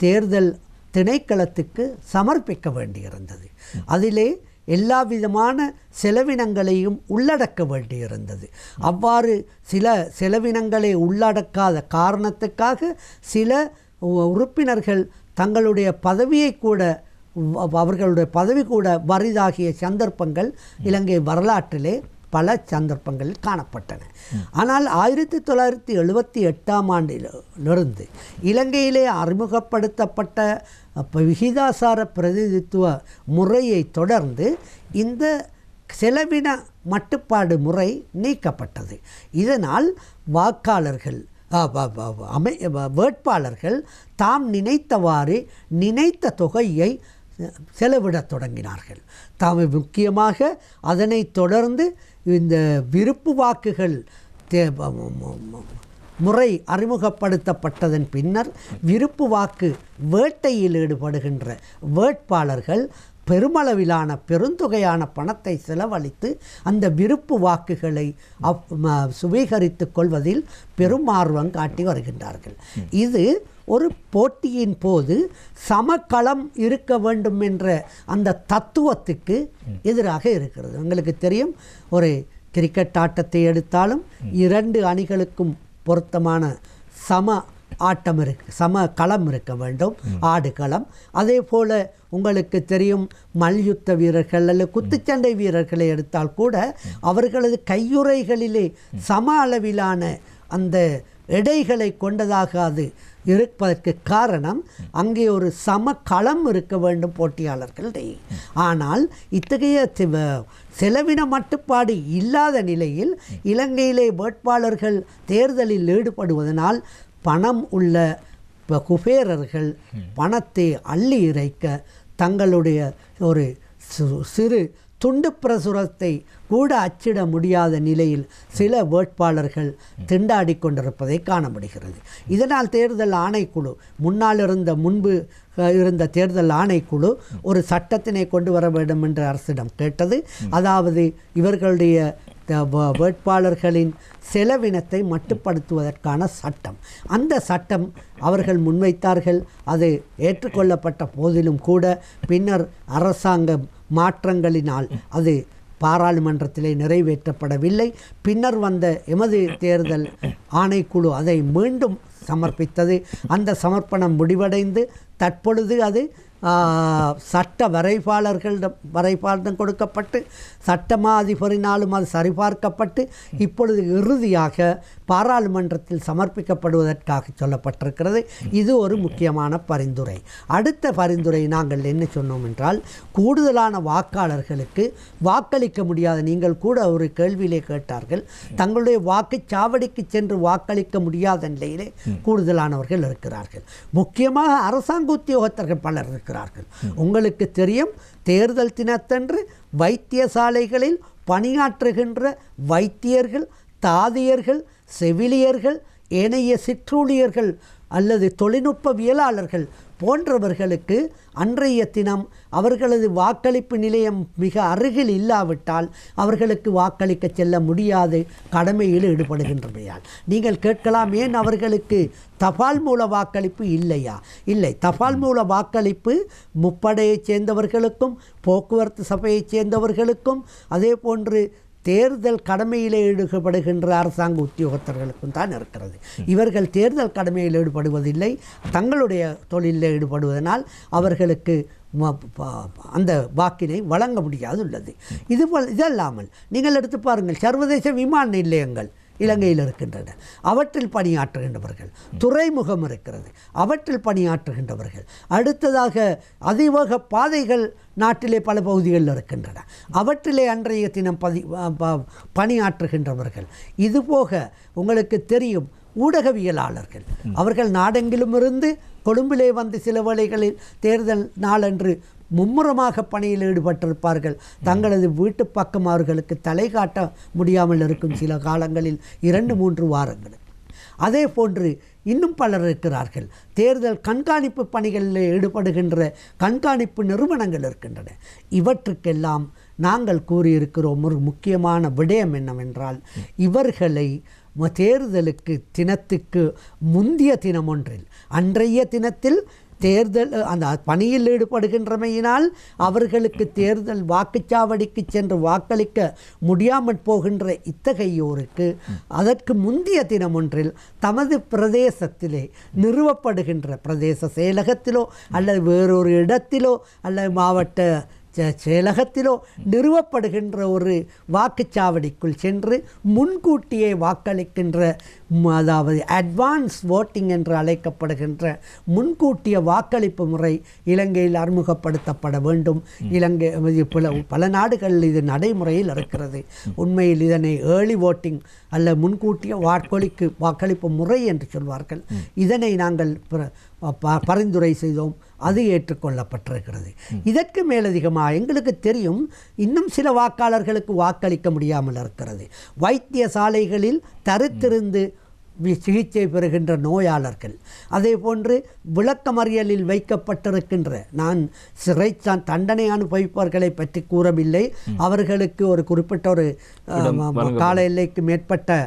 தேர்தல் திணைக்களத்துக்கு சமர்ப்பிக்க வேண்டியிருந்தது. அதிலே எல்லா விதமான செலவினங்களையும் உள்ளடக்க வேண்டியிருந்தது. அவ்வாறு சில செலவினங்களை உள்ளடக்காத காரணத்துக்காக சில உறுப்பினர்கள் தங்களுடைய பதவியை கூட அவர்களுடைய பதவி கூட வரிதாகிய சந்தர்ப்பங்கள் இலங்கை வரலாற்றிலே பல சந்தர்ப்பங்களில் காணப்பட்டன. ஆனால் 1978ஆம் ஆண்டிலிருந்து இலங்கையிலே அறிமுகப்படுத்தப்பட்ட விகிதாசார பிரதிநிதித்துவ முறையை தொடர்ந்து இந்த செலவின மட்டுப்பாடு முறை நீக்கப்பட்டது. இதனால் வாக்காளர்கள் வேட்பாளர்கள் தாம் நினைத்தவாறு நினைத்த தொகையை செலவிடத் தொடங்கினார்கள். தாம் முக்கியமாக அதனைத் தொடர்ந்து இந்த விருப்பு வாக்குகள் முறை அறிமுகப்படுத்தப்பட்டதன் பின்னர் விருப்பு வாக்கு வேட்டையில் ஈடுபடுகின்ற வேட்பாளர்கள் பெருமளவிலான பெருந்தொகையான பணத்தை செலவழித்து அந்த விருப்பு வாக்குகளை சுவீகரித்து கொள்வதில் பெரும் ஆர்வம் காட்டி வருகின்றார்கள். இது ஒரு போட்டியின் போது சமக்களம் இருக்க வேண்டும் என்ற அந்த தத்துவத்துக்கு எதிராக இருக்கிறது. உங்களுக்கு தெரியும், ஒரு கிரிக்கெட் ஆட்டத்தை எடுத்தாலும் 2 அணிகளுக்கும் பொருத்தமான சம ஆட்டம் சம களம் இருக்க வேண்டும், ஆடுகளம். அதே போல் உங்களுக்கு தெரியும், மல்யுத்த வீரர்கள் அல்லது குத்துச்சண்டை வீரர்களை எடுத்தால் கூட அவர்களது கையுறைகளிலே சம அளவிலான அந்த எடைகளை கொண்டதாக அது இருப்பதற்கு காரணம் அங்கே ஒரு சம களம் இருக்க வேண்டும் போட்டியாளர்களிடையே. ஆனால் இத்தகைய செலவின மட்டுப்பாடு இல்லாத நிலையில் இலங்கையிலே வேட்பாளர்கள் தேர்தலில் ஈடுபடுவதனால் பணம் உள்ள குபேரர்கள் பணத்தை அள்ளி இறைக்க தங்களுடைய ஒரு சிறு துண்டு பிரசுரத்தை கூட அச்சிட முடியாத நிலையில் சில வேட்பாளர்கள் திண்டாடி கொண்டிருப்பதை காண முடிகிறது. இதனால் தேர்தல் ஆணைக்குழு முன்பு இருந்த தேர்தல் ஆணைக்குழு ஒரு சட்டத்தினை கொண்டு வர வேண்டும் என்று அரசிடம் கேட்டது. அதாவது இவர்களுடைய வேட்பாளர்களின் செலவினத்தை மட்டுப்படுத்துவதற்கான சட்டம். அந்த சட்டம் அவர்கள் முன்வைத்தார்கள். அது ஏற்றுக்கொள்ளப்பட்ட போதிலும் கூட பின்னர் அரசாங்க மாற்றங்களினால் அது பாராளுமன்றத்திலே நிறைவேற்றப்படவில்லை. பின்னர் வந்த எமது தேர்தல் ஆணைக்குழு அதை மீண்டும் சமர்ப்பித்தது. அந்த சமர்ப்பணம் முடிவடைந்து தற்பொழுது அது சட்ட வரைபாளரிடம் கொடுக்கப்பட்டு சட்டமா அதிபரினாலும் அது சரிபார்க்கப்பட்டு இப்பொழுது இறுதியாக பாராளுமன்றத்தில் சமர்ப்பிக்கப்படுவதற்காக சொல்லப்பட்டிருக்கிறது. இது ஒரு முக்கியமான பரிந்துரை. அடுத்த பரிந்துரை நாங்கள் என்ன சொன்னோம் என்றால், கூடுதலான வாக்காளர்களுக்கு வாக்களிக்க முடியாத, நீங்கள் கூட ஒரு கேள்வியிலே கேட்டார்கள், தங்களுடைய வாக்குச்சாவடிக்கு சென்று வாக்களிக்க முடியாத நிலையிலே கூடுதலானவர்கள் இருக்கிறார்கள். முக்கியமாக அரசாங்க உத்தியோகத்தர்கள் பலர் இருக்கிறார்கள். உங்களுக்கு தெரியும், தேர்தல் தினத்தன்று வைத்தியசாலைகளில் பணியாற்றுகின்ற வைத்தியர்கள், தாதியர்கள், செவிலியர்கள், ஏனைய சிற்றூழியர்கள் அல்லது தொழில்நுட்பவியலாளர்கள் போன்றவர்களுக்கு அன்றைய தினம் அவர்களது வாக்களிப்பு நிலையம் மிக அருகில் இல்லாவிட்டால் அவர்களுக்கு வாக்களிக்க செல்ல முடியாது, கடமையில் ஈடுபடுகின்றமையால். நீங்கள் கேட்கலாம், ஏன் அவர்களுக்கு தபால் மூல வாக்களிப்பு இல்லையா? இல்லை, தபால் மூல வாக்களிப்பு முப்படையைச் சேர்ந்தவர்களுக்கும் போக்குவரத்து சபையைச் சேர்ந்தவர்களுக்கும் அதே போன்று தேர்தல் கடமையில் ஈடுபடுகின்ற அரசாங்க உத்தியோகத்தர்களுக்கும் தான் இருக்கிறது. இவர்கள் தேர்தல் கடமையில் ஈடுபடுவதில்லை, தங்களுடைய தொழிலில் ஈடுபடுவதனால் அவர்களுக்கு அந்த வாக்கினை வழங்க முடியாது உள்ளது. இதல்லாமல் நீங்கள் எடுத்து பாருங்கள், சர்வதேச விமான நிலையங்கள் இலங்கையில் இருக்கின்றன, அவற்றில் பணியாற்றுகின்றவர்கள். துறைமுகம் இருக்கிறது, அவற்றில் பணியாற்றுகின்றவர்கள். அடுத்ததாக அதிவேக பாதைகள் நாட்டிலே பல பகுதிகளில் இருக்கின்றன, அவற்றிலே அன்றைய தினம் பணியாற்றுகின்றவர்கள். இதுபோக உங்களுக்கு தெரியும், ஊடகவியலாளர்கள் அவர்கள் நாடெங்கிலும் இருந்து கொழும்பிலே வந்து சில வேளைகளில் தேர்தல் நாளன்று மும்முரமாக பணியில் ஈடுபட்டிருப்பார்கள். தங்களது வீட்டு பக்கம் அவர்களுக்கு தலை காட்ட முடியாமல் இருக்கும் சில காலங்களில் 2-3 வாரங்கள். அதே போன்று இன்னும் பலர் இருக்கிறார்கள். தேர்தல் கண்காணிப்பு பணிகளில் ஈடுபடுகின்ற கண்காணிப்பு நிறுவனங்கள் இருக்கின்றன. இவற்றுக்கெல்லாம் நாங்கள் கூறியிருக்கிறோம் ஒரு முக்கியமான விடயம் என்னவென்றால், இவர்களை தேர்தலுக்கு தினத்துக்கு முந்திய தினம் ஒன்றில், அன்றைய தினத்தில் தேர்தல் அந்த பணியில் ஈடுபடுகின்றமையினால் அவர்களுக்கு தேர்தல் வாக்குச்சாவடிக்கு சென்று வாக்களிக்க முடியாமல் போகின்ற இத்தகையோருக்கு அதற்கு முந்திய தினம் ஒன்றில் தமது பிரதேசத்திலே நிறுவப்படுகின்ற பிரதேச செயலகத்திலோ அல்லது வேறொரு இடத்திலோ அல்லது மாவட்ட செயலகத்திலோ நிறுவப்படுகின்ற ஒரு வாக்குச்சாவடிக்குள் சென்று முன்கூட்டியே வாக்களிக்கின்ற, அதாவது அட்வான்ஸ் ஓட்டிங் என்று அழைக்கப்படுகின்ற முன்கூட்டிய வாக்களிப்பு முறை இலங்கையில் அறிமுகப்படுத்தப்பட வேண்டும். இலங்கை பல நாடுகளில் இது நடைமுறையில் இருக்கிறது. உண்மையில் இதனை ஏர்லி ஓட்டிங் அல்ல முன்கூட்டிய வாக்களிப்பு முறை என்று சொல்வார்கள். இதனை நாங்கள் பரிந்துரை செய்தோம், அது ஏற்றுக்கொள்ளப்பட்டிருக்கிறது. இதற்கு மேலதிகமாக எங்களுக்கு தெரியும், இன்னும் சில வாக்காளர்களுக்கு வாக்களிக்க முடியாமல் இருக்கிறது. வைத்தியசாலைகளில் தரித்திருந்து சிகிச்சை பெறுகின்ற நோயாளர்கள், அதே போன்று விளக்கமறியலில் வைக்கப்பட்டிருக்கின்ற, நான் சிறை தண்டனை அனுபவிப்பவர்களை பற்றி கூறவில்லை, அவர்களுக்கு ஒரு குறிப்பிட்ட ஒரு கால எல்லைக்கு மேற்பட்ட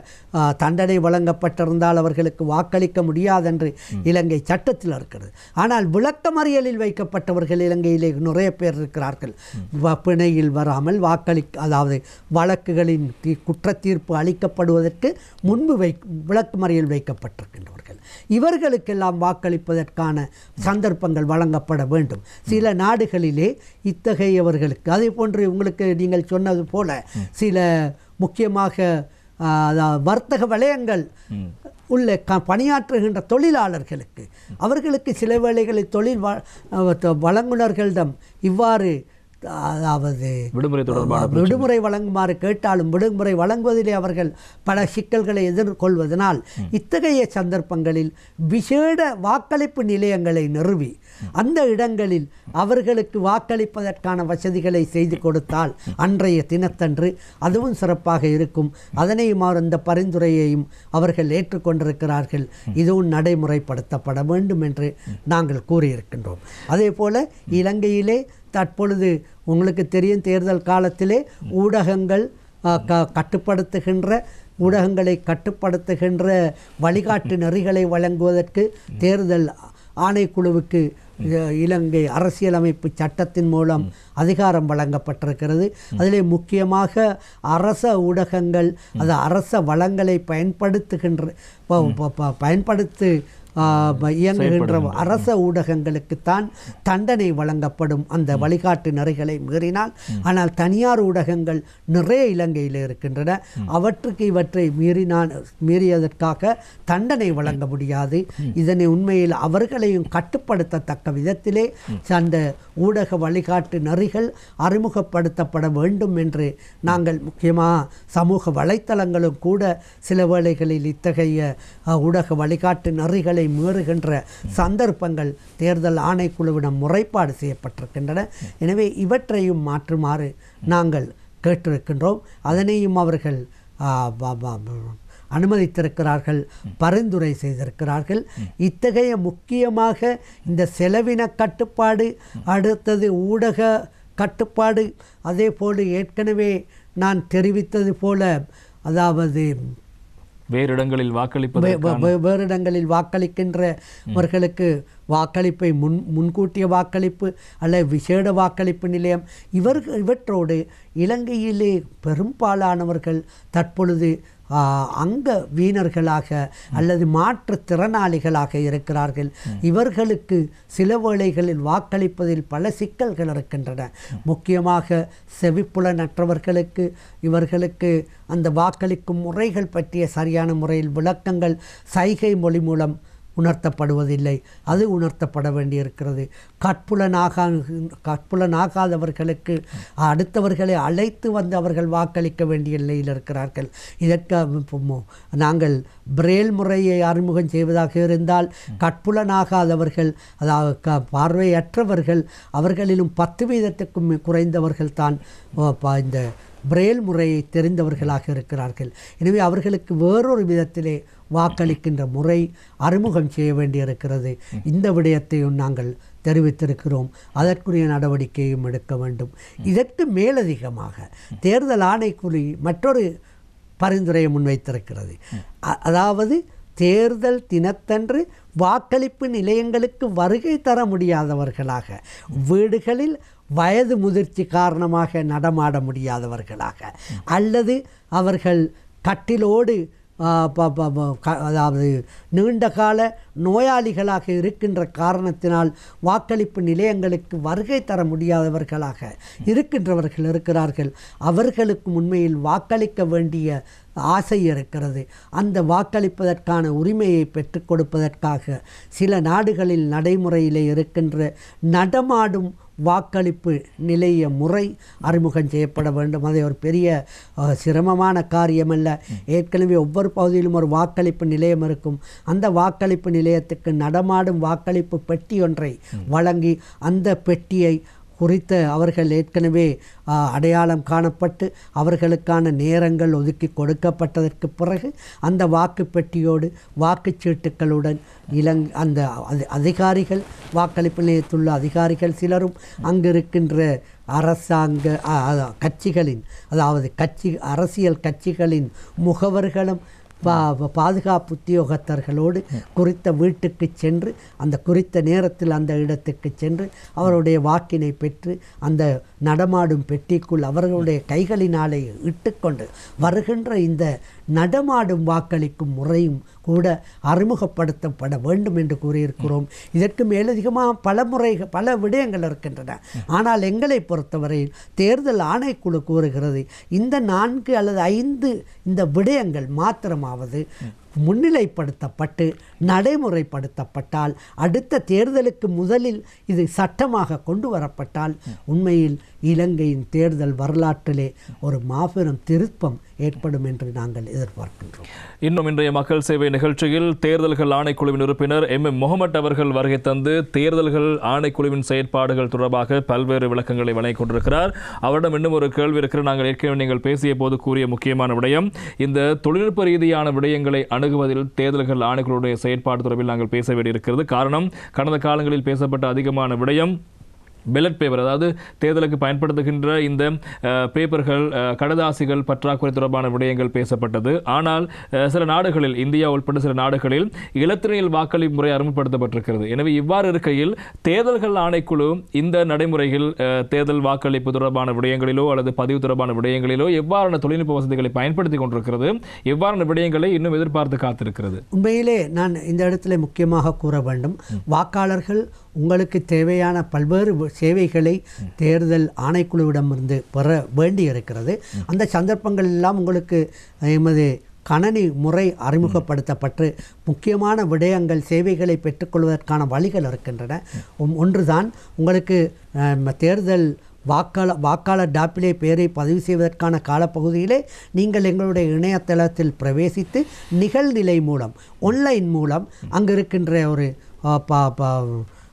தண்டனை வழங்கப்பட்டிருந்தால் அவர்களுக்கு வாக்களிக்க முடியாதென்று இலங்கை சட்டத்தில் இருக்கிறது. ஆனால் விளக்கமறியலில் வைக்கப்பட்டவர்கள் இலங்கையிலே நிறைய பேர் இருக்கிறார்கள். பிணையில் வராமல் அதாவது வழக்குகளின் குற்றத்தீர்ப்பு அளிக்கப்படுவதற்கு முன்பு விளக்கமறியல் வைக்கப்பட்டிருக்கின்றவர்கள். இவர்களுக்கெல்லாம் வாக்களிப்பதற்கான சந்தர்ப்பங்கள் வழங்கப்பட வேண்டும். சில நாடுகளிலே இத்தகையவர்களுக்கு, அதே போன்று உங்களுக்கு நீங்கள் சொன்னது போல சில முக்கியமாக வர்த்தக வலயங்கள் உள்ள பணியாற்றுகின்ற தொழிலாளர்களுக்கு, அவர்களுக்கு சில வேளைகளில் தொழில் வழங்குனர்களிடம் இவ்வாறு, அதாவது விடுமுறை வழங்குமாறு கேட்டாலும் விடுமுறை வழங்குவதிலே அவர்கள் பல சிக்கல்களை எதிர்கொள்வதனால் இத்தகைய சந்தர்ப்பங்களில் விசேட வாக்களிப்பு நிலையங்களை நிறுவி அந்த இடங்களில் அவர்களுக்கு வாக்களிப்பதற்கான வசதிகளை செய்து கொடுத்தால் அன்றைய தினத்தன்று அதுவும் சிறப்பாக இருக்கும். அதனையும் அந்த பரிந்துரையையும் அவர்கள் ஏற்றுக்கொண்டிருக்கிறார்கள். இதுவும் நடைமுறைப்படுத்தப்பட வேண்டும் என்று நாங்கள் கூறியிருக்கின்றோம். அதே போல இலங்கையிலே தற்பொழுது உங்களுக்கு தெரியும், தேர்தல் காலத்திலே ஊடகங்களை கட்டுப்படுத்துகின்ற வழிகாட்டு நெறிகளை வழங்குவதற்கு தேர்தல் ஆணைக்குழுவுக்கு இலங்கை அரசியலமைப்பு சட்டத்தின் மூலம் அதிகாரம் வழங்கப்பட்டிருக்கிறது. அதிலே முக்கியமாக அரச ஊடகங்கள் அது அரச வளங்களை பயன்படுத்தி இயங்குகின்ற அரச ஊடகங்களுக்குத்தான் தண்டனை வழங்கப்படும் அந்த வழிகாட்டு நெறிகளை மீறினால். ஆனால் தனியார் ஊடகங்கள் நிறைய இலங்கையில் இருக்கின்றன. அவற்றுக்கு இவற்றை மீறியதற்காக தண்டனை வழங்க முடியாது. இதனை உண்மையில் அவர்களையும் கட்டுப்படுத்தத்தக்க விதத்திலே அந்த ஊடக வழிகாட்டு நெறிகள் அறிமுகப்படுத்தப்பட வேண்டும் என்று நாங்கள் முக்கியமாக சமூக வலைத்தளங்களும் கூட சில வேளைகளில் இத்தகைய ஊடக வழிகாட்டு நெறிகளை மீறுகின்ற சந்தர்ப்பங்கள் தேர்தல் ஆணைக்குழுவிடம் முறைப்பாடு செய்யப்பட்டிருக்கின்றன. எனவே இவற்றையும் மாற்றுமாறு நாங்கள் கேட்டிருக்கின்றோம். அதனையும் அவர்கள் அனுமதித்திருக்கிறார்கள், பரிந்துரை செய்திருக்கிறார்கள். இத்தகைய முக்கியமாக இந்த செலவின கட்டுப்பாடு, அடுத்தது ஊடக கட்டுப்பாடு, அதே போல் ஏற்கனவே நான் தெரிவித்தது போல அதாவது வேறு இடங்களில் வாக்களிக்கின்றவர்களுக்கு வாக்களிப்பை முன்கூட்டிய வாக்களிப்பு அல்லது விசேட வாக்களிப்பு நிலையம் இவற்றோடு இலங்கையிலே பெரும்பாலானவர்கள் தற்பொழுது அங்க வீணர்களாக அல்லது மாற்றுத்திறனாளிகளாக இருக்கிறார்கள். இவர்களுக்கு சில வேளைகளில் வாக்களிப்பதில் பல சிக்கல்கள் இருக்கின்றன. முக்கியமாக செவிப்புலனற்றவர்களுக்கு இவர்களுக்கு அந்த வாக்களிக்கும் முறைகள் பற்றிய சரியான முறையில் விளக்கங்கள் சைகை மொழி மூலம் உணர்த்தப்படுவதில்லை. அது உணர்த்தப்பட வேண்டியிருக்கிறது. கற்புலனாகாதவர்களுக்கு அடுத்தவர்களை அழைத்து வந்து அவர்கள் வாக்களிக்க வேண்டிய நிலையில் இருக்கிறார்கள். இதற்கு நாங்கள் பிரேல் முறையை அறிமுகம் செய்வதாக இருந்தால் கற்புலனாகாதவர்கள், அதாவது பார்வையற்றவர்கள், அவர்களிலும் 10% குறைந்தவர்கள் தான் இந்த பிரேல் முறையை தெரிந்தவர்களாக இருக்கிறார்கள். எனவே அவர்களுக்கு வேறொரு விதத்திலே வாக்களிக்கின்ற முறை அறிமுகம் செய்ய வேண்டியிருக்கிறது. இந்த விடயத்தையும் நாங்கள் தெரிவித்திருக்கிறோம். அதற்குரிய நடவடிக்கையும் எடுக்க வேண்டும். இதற்கு மேலதிகமாக தேர்தல் ஆணைக்குழு மற்றொரு பரிந்துரையை முன்வைத்திருக்கிறது. அதாவது தேர்தல் தினத்தன்று வாக்களிப்பு நிலையங்களுக்கு வருகை தர முடியாதவர்களாக, வீடுகளில் வயது முதிர்ச்சி காரணமாக நடமாட முடியாதவர்களாக, அல்லது அவர்கள் கட்டிலோடு அதாவது நீண்ட கால நோயாளிகளாக இருக்கின்ற காரணத்தினால் வாக்களிப்பு நிலையங்களுக்கு வருகை தர முடியாதவர்களாக இருக்கின்றவர்கள் இருக்கிறார்கள். அவர்களுக்கு உண்மையில் வாக்களிக்க வேண்டிய ஆசை இருக்கிறது. அந்த வாக்களிப்பதற்கான உரிமையை பெற்றுக் கொடுப்பதற்காக சில நாடுகளில் நடைமுறையிலே இருக்கின்ற நடமாடும் வாக்களிப்பு நிலைய முறை அறிமுகம் செய்யப்பட வேண்டும். அதை ஒரு பெரிய சிரமமான காரியமல்ல. ஏற்கனவே ஒவ்வொரு பகுதியிலும் ஒரு வாக்களிப்பு நிலையம் இருக்கும். அந்த வாக்களிப்பு நிலையத்துக்கு நடமாடும் வாக்களிப்பு பெட்டி ஒன்றை வழங்கி அந்த பெட்டியை குறித்த அவர்கள் ஏற்கனவே அடையாளம் காணப்பட்டு அவர்களுக்கான நேரங்கள் ஒதுக்கி கொடுக்கப்பட்டதற்கு பிறகு அந்த வாக்குப்பெட்டியோடு வாக்குச்சீட்டுகளுடன் அந்த அதிகாரிகள், வாக்களிப்பு நிலையத்துள்ள அதிகாரிகள் சிலரும் அங்கிருக்கின்ற அரசாங்க கட்சிகளின், அதாவது அரசியல் கட்சிகளின் முகவர்களும் பாதுகாப்பு உத்தியோகத்தர்களோடு குறித்த வீட்டுக்கு சென்று அந்த குறித்த நேரத்தில் அந்த இடத்துக்கு சென்று அவருடைய வாக்கினை பெற்று அந்த நடமாடும் பெட்டிக்குள் அவர்களுடைய கைகளினாலே இட்டுக்கொண்டு வருகின்ற இந்த நடமாடும் வாக்களிக்கும் முறையும் கூட அறிமுகப்படுத்தப்பட வேண்டும் என்று கூறியிருக்கிறோம். இதற்கு மேலதிகமாக பல விடயங்கள் இருக்கின்றன. ஆனால் எங்களை பொறுத்தவரையில் தேர்தல் ஆணைக்குழு கூறுகிறது இந்த 4 அல்லது 5 இந்த விடயங்கள் மாத்திரமாவது முன்னிலைப்படுத்தப்பட்டு நடைமுறைப்படுத்தப்பட்டால், அடுத்த தேர்தலுக்கு முதலில் இது சட்டமாக கொண்டு வரப்பட்டால் உண்மையில் இலங்கையின் தேர்தல் வரலாற்றிலே ஒரு மாபெரும் திருப்பம் ஏற்படும் என்று நாங்கள் எதிர்பார்க்கின்றோம். இன்னும் இன்றைய மக்கள் சேவை நிகழ்ச்சியில் தேர்தல்கள் ஆணைக்குழுவின் உறுப்பினர் MM முகமட் அவர்கள் வருகை தந்து தேர்தல்கள் ஆணைக்குழுவின் செயற்பாடுகள் தொடர்பாக பல்வேறு விளக்கங்களை வழங்கிக் கொண்டிருக்கிறார். அவரிடம் இன்னும் ஒரு கேள்வி இருக்கிற, நாங்கள் ஏற்கனவே நீங்கள் பேசிய போது கூறிய முக்கியமான விடயம், இந்த தொழில்நுட்ப ரீதியான விடயங்களை அணுகுவதில் தேர்தல்கள் ஆணைக்குழுவுடைய செயற்பாடு தொடர்பில் நாங்கள் பேச வேண்டியிருக்கிறது. காரணம், கடந்த காலங்களில் பேசப்பட்ட அதிகமான விடயம் பெலட் பேப்பர், அதாவது தேர்தலுக்கு பயன்படுத்துகின்ற இந்த பேப்பர்கள், கடதாசிகள் பற்றாக்குறை தொடர்பான விடயங்கள் பேசப்பட்டது. ஆனால் சில நாடுகளில், இந்தியா உட்பட்ட சில நாடுகளில் இலத்திரனியல் வாக்களிப்பு முறை அறிமுகப்படுத்தப்பட்டிருக்கிறது. எனவே இவ்வாறு இருக்கையில் தேர்தல்கள் ஆணைக்குழு இந்த நடைமுறையில் தேர்தல் வாக்களிப்பு தொடர்பான விடயங்களிலோ அல்லது பதிவு தொடர்பான விடயங்களிலோ எவ்வாறான தொழில்நுட்ப வசதிகளை பயன்படுத்தி கொண்டிருக்கிறது, எவ்வாறான விடயங்களை இன்னும் எதிர்பார்த்து காத்திருக்கிறது? உண்மையிலே நான் இந்த இடத்துல முக்கியமாக கூற வேண்டும், வாக்காளர்கள் உங்களுக்கு தேவையான பல்வேறு சேவைகளை தேர்தல் ஆணைக்குழுவிடமிருந்து பெற வேண்டி இருக்கிறது. அந்த சந்தர்ப்பங்கள் எல்லாம் உங்களுக்கு எமது கணனி முறை அறிமுகப்படுத்தப்பட்டு முக்கியமான விடயங்கள், சேவைகளை பெற்றுக்கொள்வதற்கான வழிகள் இருக்கின்றன. ஒன்றுதான் உங்களுக்கு தேர்தல் வாக்காளர் டாப்பிலே பெயரை பதிவு செய்வதற்கான காலப்பகுதியிலே நீங்கள் எங்களுடைய இணையதளத்தில் பிரவேசித்து நிகழ்நிலை மூலம், ஆன்லைன் மூலம் அங்கு இருக்கின்ற ஒரு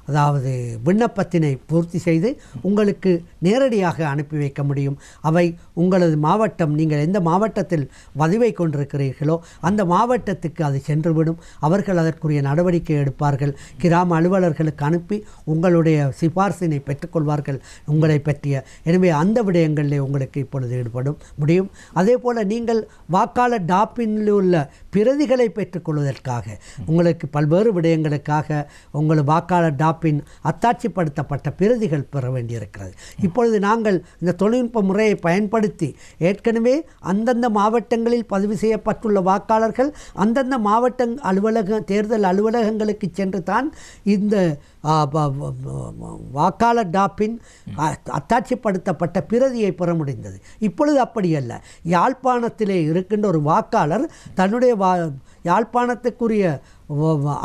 அதாவது விண்ணப்பத்தினை பூர்த்தி செய்து உங்களுக்கு நேரடியாக அனுப்பி வைக்க முடியும். அவை உங்களது மாவட்டம், நீங்கள் எந்த மாவட்டத்தில் பதிவை கொண்டிருக்கிறீர்களோ அந்த மாவட்டத்துக்கு அது சென்றுவிடும். அவர்கள் அதற்குரிய நடவடிக்கை எடுப்பார்கள். கிராம அலுவலர்களுக்கு அனுப்பி உங்களுடைய சிபார்சினை பெற்றுக்கொள்வார்கள் உங்களை பற்றிய. எனவே அந்த விடயங்களிலே உங்களுக்கு இப்பொழுது ஈடுபடும் முடியும். அதே போல் நீங்கள் வாக்காளர் டாப்பினில் உள்ள பிரதிகளை பெற்றுக்கொள்வதற்காக உங்களுக்கு பல்வேறு விடயங்களுக்காக உங்கள் வாக்காளர் டாப்பின் அத்தாட்சிப்படுத்தப்பட்ட பிரதிகள் பெற வேண்டியிருக்கிறது. இப்பொழுது நாங்கள் இந்த தொழில்நுட்ப முறையை பயன்படுத்தி ஏற்கனவே அந்தந்த மாவட்டங்களில் பதிவு செய்யப்பட்டுள்ள வாக்காளர்கள் அந்தந்த மாவட்ட தேர்தல் அலுவலகங்களுக்கு சென்று தான் இந்த வாக்காளர் டாப்பின் அத்தாட்சிப்படுத்தப்பட்ட பிரதியை பெற முடிந்தது. இப்பொழுது அப்படியல்ல. யாழ்ப்பாணத்திலே இருக்கின்ற ஒரு வாக்காளர் தன்னுடைய யாழ்ப்பாணத்துக்குரிய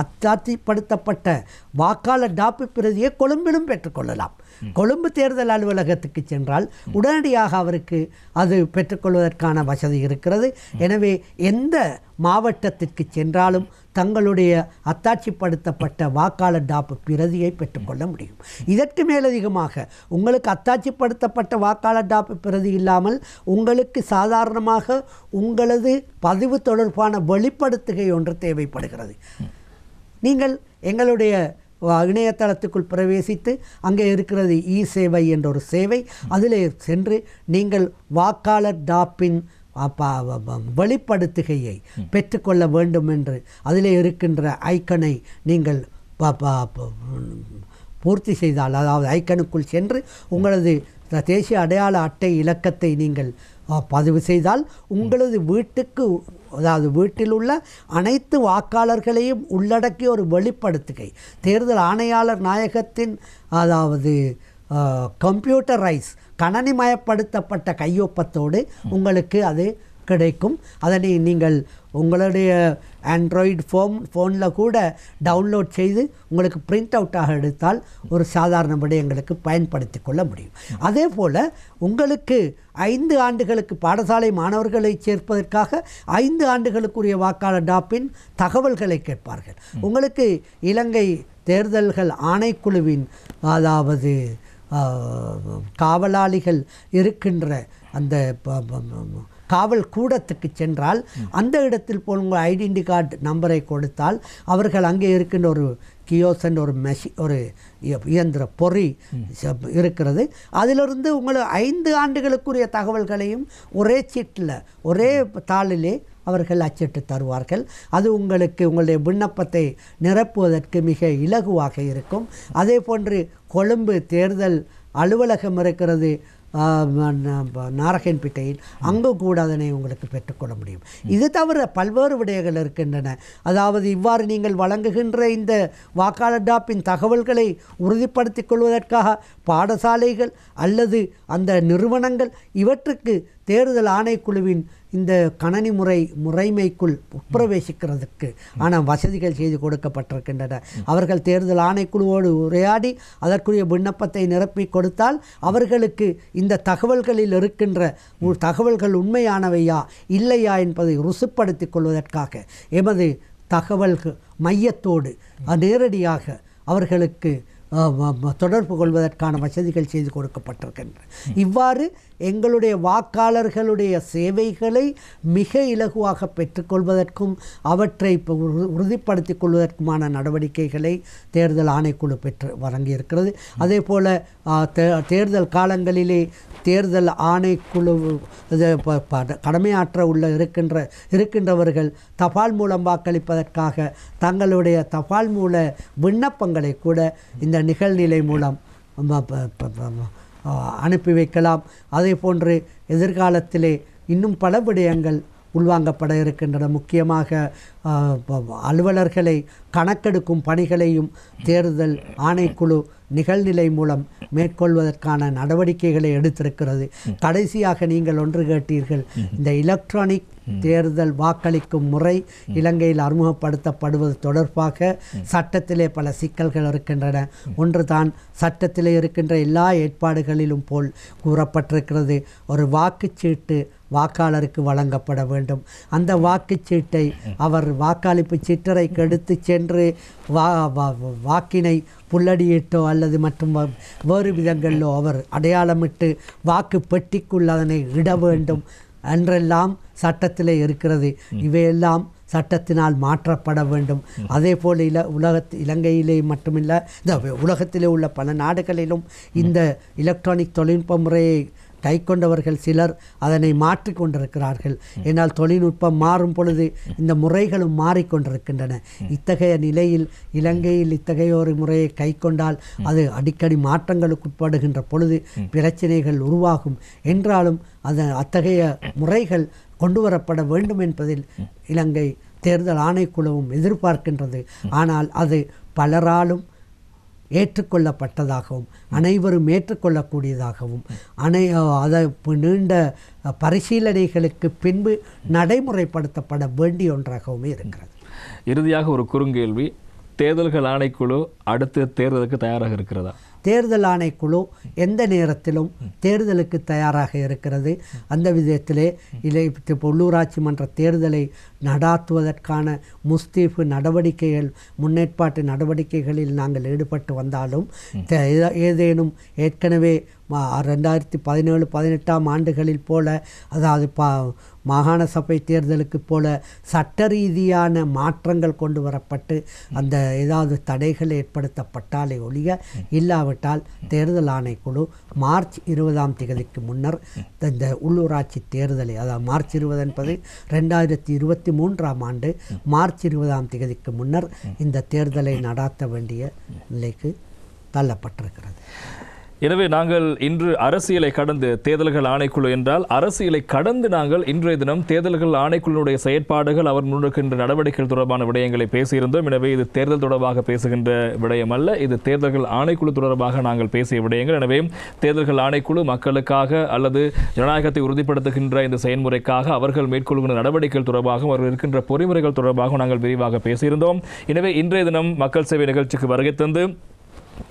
அத்தாட்சிப்படுத்தப்பட்ட வாக்காளர் டாப்பு பிரதியை கொழும்பிலும் பெற்றுக்கொள்ளலாம். கொழும்பு தேர்தல் அலுவலகத்துக்கு சென்றால் உடனடியாக அவருக்கு அது பெற்றுக்கொள்வதற்கான வசதி இருக்கிறது. எனவே எந்த மாவட்டத்திற்கு சென்றாலும் தங்களுடைய அத்தாட்சிப்படுத்தப்பட்ட வாக்காளர் டாப்பு பிரதியை பெற்றுக்கொள்ள முடியும். இதற்கு மேலதிகமாக உங்களுக்கு அத்தாட்சிப்படுத்தப்பட்ட வாக்காளர் டாப்பு பிரதி இல்லாமல் உங்களுக்கு சாதாரணமாக உங்களது பதிவு தொடர்பான வெளிப்படுத்துகை ஒன்று தேவைப்படுகிறது. நீங்கள் எங்களுடைய இணையதளத்துக்குள் பிரவேசித்து அங்கே இருக்கிறது இ-சேவை என்ற ஒரு சேவை, அதிலே சென்று நீங்கள் வாக்காளர் டாப்பின் வெளிப்படுத்துகையை பெற்றுக்கொள்ள வேண்டும் என்று அதிலே இருக்கின்ற ஐக்கனை நீங்கள் பூர்த்தி செய்தால், அதாவது ஐக்கனுக்குள் சென்று உங்களது தேசிய அடையாள அட்டை இலக்கத்தை நீங்கள் பதிவு செய்தால் உங்களது வீட்டுக்கு, அதாவது வீட்டில் உள்ள அனைத்து வாக்காளர்களையும் உள்ளடக்கிய ஒரு வெளிப்படுத்துகை தேர்தல் ஆணையாளர் நாயகத்தின், அதாவது கம்ப்யூட்டரைஸ் கணனிமயப்படுத்தப்பட்ட கையொப்பத்தோடு உங்களுக்கு அது கிடைக்கும். அதனை நீங்கள் உங்களுடைய ஆண்ட்ராய்டு ஃபோனில் கூட டவுன்லோட் செய்து உங்களுக்கு பிரிண்ட் அவுட்டாக எடுத்தால் ஒரு சாதாரண விடயங்களுக்கு பயன்படுத்தி கொள்ள முடியும். அதே போல் உங்களுக்கு 5 ஆண்டுகளுக்கு பாடசாலை மாணவர்களை சேர்ப்பதற்காக 5 ஆண்டுகளுக்குரிய வாக்காளர் டாப்பின் தகவல்களை கேட்பார்கள். உங்களுக்கு இலங்கை தேர்தல்கள் ஆணைக்குழுவின், அதாவது காவலாளிகள் இருக்கின்ற அந்த காவல் கூடத்துக்கு சென்றால் அந்த இடத்தில் போல் உங்கள் ஐடென்டி கார்டு நம்பரை கொடுத்தால் அவர்கள் அங்கே இருக்கின்ற ஒரு கியோசன், ஒரு இயந்திர பொறி இருக்கிறது. அதிலிருந்து உங்கள் 5 ஆண்டுகளுக்குரிய தகவல்களையும் ஒரே சீட்டில், ஒரே தாளிலே அவர்கள் அச்சிட்டு தருவார்கள். அது உங்களுக்கு உங்களுடைய விண்ணப்பத்தை நிரப்புவதற்கு மிக இலகுவாக இருக்கும். அதே போன்று கொழும்பு தேர்தல் அலுவலகம் இருக்கிறது நாரகன்பேட்டையில், அங்கு கூட அதனை உங்களுக்கு பெற்றுக்கொள்ள முடியும். இது தவிர பல்வேறு விடயங்கள் இருக்கின்றன. அதாவது இவ்வாறு நீங்கள் வழங்குகின்ற இந்த வாக்காளர் டாப்பின் தகவல்களை உறுதிப்படுத்திக் கொள்வதற்காக பாடசாலைகள் அல்லது அந்த நிறுவனங்கள் இவற்றுக்கு தேர்தல் ஆணைக்குழுவின் இந்த கணனி முறைமைக்குள் உட்பிரவேசிக்கிறதுக்கு ஆனால் வசதிகள் செய்து கொடுக்கப்பட்டிருக்கின்றன. அவர்கள் தேர்தல் ஆணைக்குழுவோடு உரையாடி அதற்குரிய விண்ணப்பத்தை நிரப்பி கொடுத்தால் அவர்களுக்கு இந்த தகவல்களில் இருக்கின்ற தகவல்கள் உண்மையானவையா இல்லையா என்பதை ருசுப்படுத்திக் கொள்வதற்காக எமது தகவல் மையத்தோடு நேரடியாக அவர்களுக்கு தொடர்பு கொள்வதற்கான வசதிகள் செய்து கொடுக்கப்பட்டிருக்கின்றன. இவ்வாறு எங்களுடைய வாக்காளர்களுடைய சேவைகளை மிக இலகுவாக பெற்றுக்கொள்வதற்கும் அவற்றை உறுதிப்படுத்திக் கொள்வதற்குமான நடவடிக்கைகளை தேர்தல் ஆணைக்குழு பெற்று வழங்கியிருக்கிறது. அதே போல் தேர்தல் காலங்களிலே தேர்தல் ஆணைக்குழு கடமையாற்ற இருக்கின்றவர்கள் தபால் மூலம் வாக்களிப்பதற்காக தங்களுடைய தபால் மூல விண்ணப்பங்களை கூட இந்த நிகழ்நிலை மூலம் அனுப்பி வைக்கலாம். அதே போன்று எதிர்காலத்திலே இன்னும் பல விடயங்கள் உள்வாங்கப்பட இருக்கின்றன. முக்கியமாக அலுவலர்களை கணக்கெடுக்கும் பணிகளையும் தேர்தல் ஆணைக்குழு நிகழ்நிலை மூலம் மேற்கொள்வதற்கான நடவடிக்கைகளை எடுத்திருக்கிறது. கடைசியாக நீங்கள் ஒன்று கேட்டீர்கள், இந்த எலக்ட்ரானிக் தேர்தல் வாக்களிக்கும் முறை இலங்கையில் அறிமுகப்படுத்தப்படுவது தொடர்பாக சட்டத்திலே பல சிக்கல்கள் இருக்கின்றன. ஒன்று தான் சட்டத்திலே இருக்கின்ற எல்லா ஏற்பாடுகளிலும் போல் கூறப்பட்டிருக்கிறது, ஒரு வாக்குச்சீட்டு வாக்காளருக்கு வழங்கப்பட வேண்டும். அந்த வாக்குச்சீட்டை அவர் வாக்களிப்பு சிற்றறைக்கு எடுத்து சென்று வாக்கினை புல்லடியிட்டோ அல்லது மற்றும் வேறு விதங்களிலோ அவர் அடையாளமிட்டு வாக்கு பெட்டிக்குள் அதனை இட வேண்டும் என்றெல்லாம் சட்டத்திலே இருக்கிறது. இவையெல்லாம் சட்டத்தினால் மாற்றப்பட வேண்டும். அதே போல் இலங்கையிலே மட்டுமில்லை, இந்த உலகத்திலே உள்ள பல நாடுகளிலும் இந்த எலக்ட்ரானிக் தொழில்நுட்ப முறையை கை கொண்டவர்கள் சிலர் அதனை மாற்றிக்கொண்டிருக்கிறார்கள். ஏனால் தொழில்நுட்பம் மாறும் பொழுது இந்த முறைகளும் மாறிக்கொண்டிருக்கின்றன. இத்தகைய நிலையில் இலங்கையில் இத்தகைய ஒரு முறையை கை கொண்டால் அது அடிக்கடி மாற்றங்களுக்கு உட்படுகின்ற பொழுது பிரச்சனைகள் உருவாகும். என்றாலும் அத்தகைய முறைகள் கொண்டு வரப்பட வேண்டும் என்பதில் இலங்கை தேர்தல் ஆணைக்குழுவும் எதிர்பார்க்கின்றது. ஆனால் அது பலராலும் ஏற்றுக்கொள்ளப்பட்டதாகவும் அனைவரும் ஏற்றுக்கொள்ளக்கூடியதாகவும் அதை நீண்ட பரிசீலனைகளுக்கு பின்பு நடைமுறைப்படுத்தப்பட வேண்டிய ஒன்றாகவும் இருக்கிறது. இறுதியாக ஒரு குறுங்கேள்வி, தேர்தல்கள் ஆணைக்குழு அடுத்த தேர்தலுக்கு தயாராக இருக்கிறதா? தேர்தல் ஆணைக்குழு எந்த நேரத்திலும் தேர்தலுக்கு தயாராக இருக்கிறது. அந்த விதத்திலே உள்ளூராட்சி மன்ற தேர்தலை நடாத்துவதற்கான முஸ்தீஃபு நடவடிக்கைகள் முன்னேற்பாட்டு நடவடிக்கைகளில் நாங்கள் ஈடுபட்டு வந்தாலும் ஏதேனும் ஏற்கனவே 2017-18 ஆண்டுகளில் போல, அதாவது மாகாண சபை தேர்தலுக்கு போல சட்ட ரீதியான மாற்றங்கள் கொண்டு வரப்பட்டு அந்த ஏதாவது தடைகள் ஏற்படுத்தப்பட்டாலே ஒழிய இல்லாவிட்டால் தேர்தல் ஆணைக்குழு மார்ச் 20 முன்னர் இந்த உள்ளூராட்சி தேர்தலை, அதாவது மார்ச் 20 என்பது 2023 ஆண்டு மார்ச் 20 முன்னர் இந்த தேர்தலை நடாத்த வேண்டிய நிலைக்கு தள்ளப்பட்டிருக்கிறது. எனவே நாங்கள் இன்று அரசியலை கடந்து, தேர்தல்கள் ஆணைக்குழு என்றால் அரசியலை கடந்து நாங்கள் இன்றைய தினம் தேர்தல்கள் ஆணைக்குழுடைய செயற்பாடுகள், அவர் முன்னெடுக்கின்ற நடவடிக்கைகள் தொடர்பான விடயங்களை பேசியிருந்தோம். எனவே இது தேர்தல் தொடர்பாக பேசுகின்ற விடயம் அல்ல, இது தேர்தல்கள் ஆணைக்குழு தொடர்பாக நாங்கள் பேசிய விடயங்கள். எனவே தேர்தல்கள் ஆணைக்குழு மக்களுக்காக அல்லது ஜனநாயகத்தை உறுதிப்படுத்துகின்ற இந்த செயல்முறைக்காக அவர்கள் மேற்கொள்கின்ற நடவடிக்கைகள் தொடர்பாகவும் அவர்கள் இருக்கின்ற பொறிமுறைகள் தொடர்பாகவும் நாங்கள் விரிவாக பேசியிருந்தோம். எனவே இன்றைய தினம் மக்கள் சேவை நிகழ்ச்சிக்கு வருகை தந்து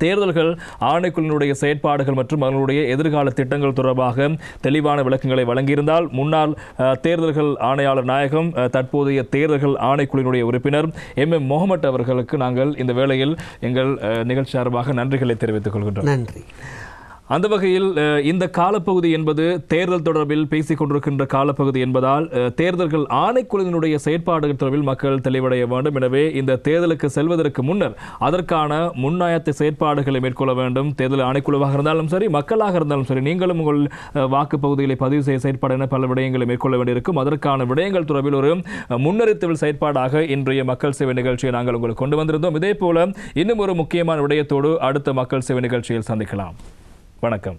தேர்தல்கள் ஆணைக்குழுவினுடைய செயற்பாடுகள் மற்றும் அவர்களுடைய எதிர்கால திட்டங்கள் தொடர்பாக தெளிவான விளக்கங்களை வழங்கியிருந்தால், முன்னாள் தேர்தல்கள் ஆணையாளர் நாயகம், தற்போதைய தேர்தல்கள் ஆணைக்குழுவினுடைய உறுப்பினர் MM முகமட் அவர்களுக்கு நாங்கள் இந்த வேளையில் எங்கள் நிகழ்ச்சி சார்பாக நன்றிகளை தெரிவித்துக் கொள்கின்றோம். நன்றி. அந்த வகையில் இந்த காலப்பகுதி என்பது தேர்தல் தொடர்பில் பேசிக் கொண்டிருக்கின்ற காலப்பகுதி என்பதால் தேர்தல்கள் ஆணைக்குழுவினுடைய செயற்பாடுகள் தொடர்பில் மக்கள் தெளிவடைய வேண்டும். எனவே இந்த தேர்தலுக்கு செல்வதற்கு முன்னர் அதற்கான முன்னாயத்த செயற்பாடுகளை மேற்கொள்ள வேண்டும். தேர்தல் ஆணைக்குழுவாக இருந்தாலும் சரி, மக்களாக இருந்தாலும் சரி, நீங்களும் உங்கள் வாக்குப்பகுதிகளை பதிவு செய்ய செயற்பாடு என பல விடயங்களை மேற்கொள்ள வேண்டியிருக்கும். அதற்கான விடயங்கள் தொடர்பில் ஒரு முன்னெடுத்தல் செயற்பாடாக இன்றைய மக்கள் சேவை நிகழ்ச்சியை நாங்கள் உங்களுக்கு கொண்டு வந்திருந்தோம். இதே போல இன்னும் ஒரு முக்கியமான விடயத்தோடு அடுத்த மக்கள் சேவை நிகழ்ச்சியில் சந்திக்கலாம். வணக்கம்.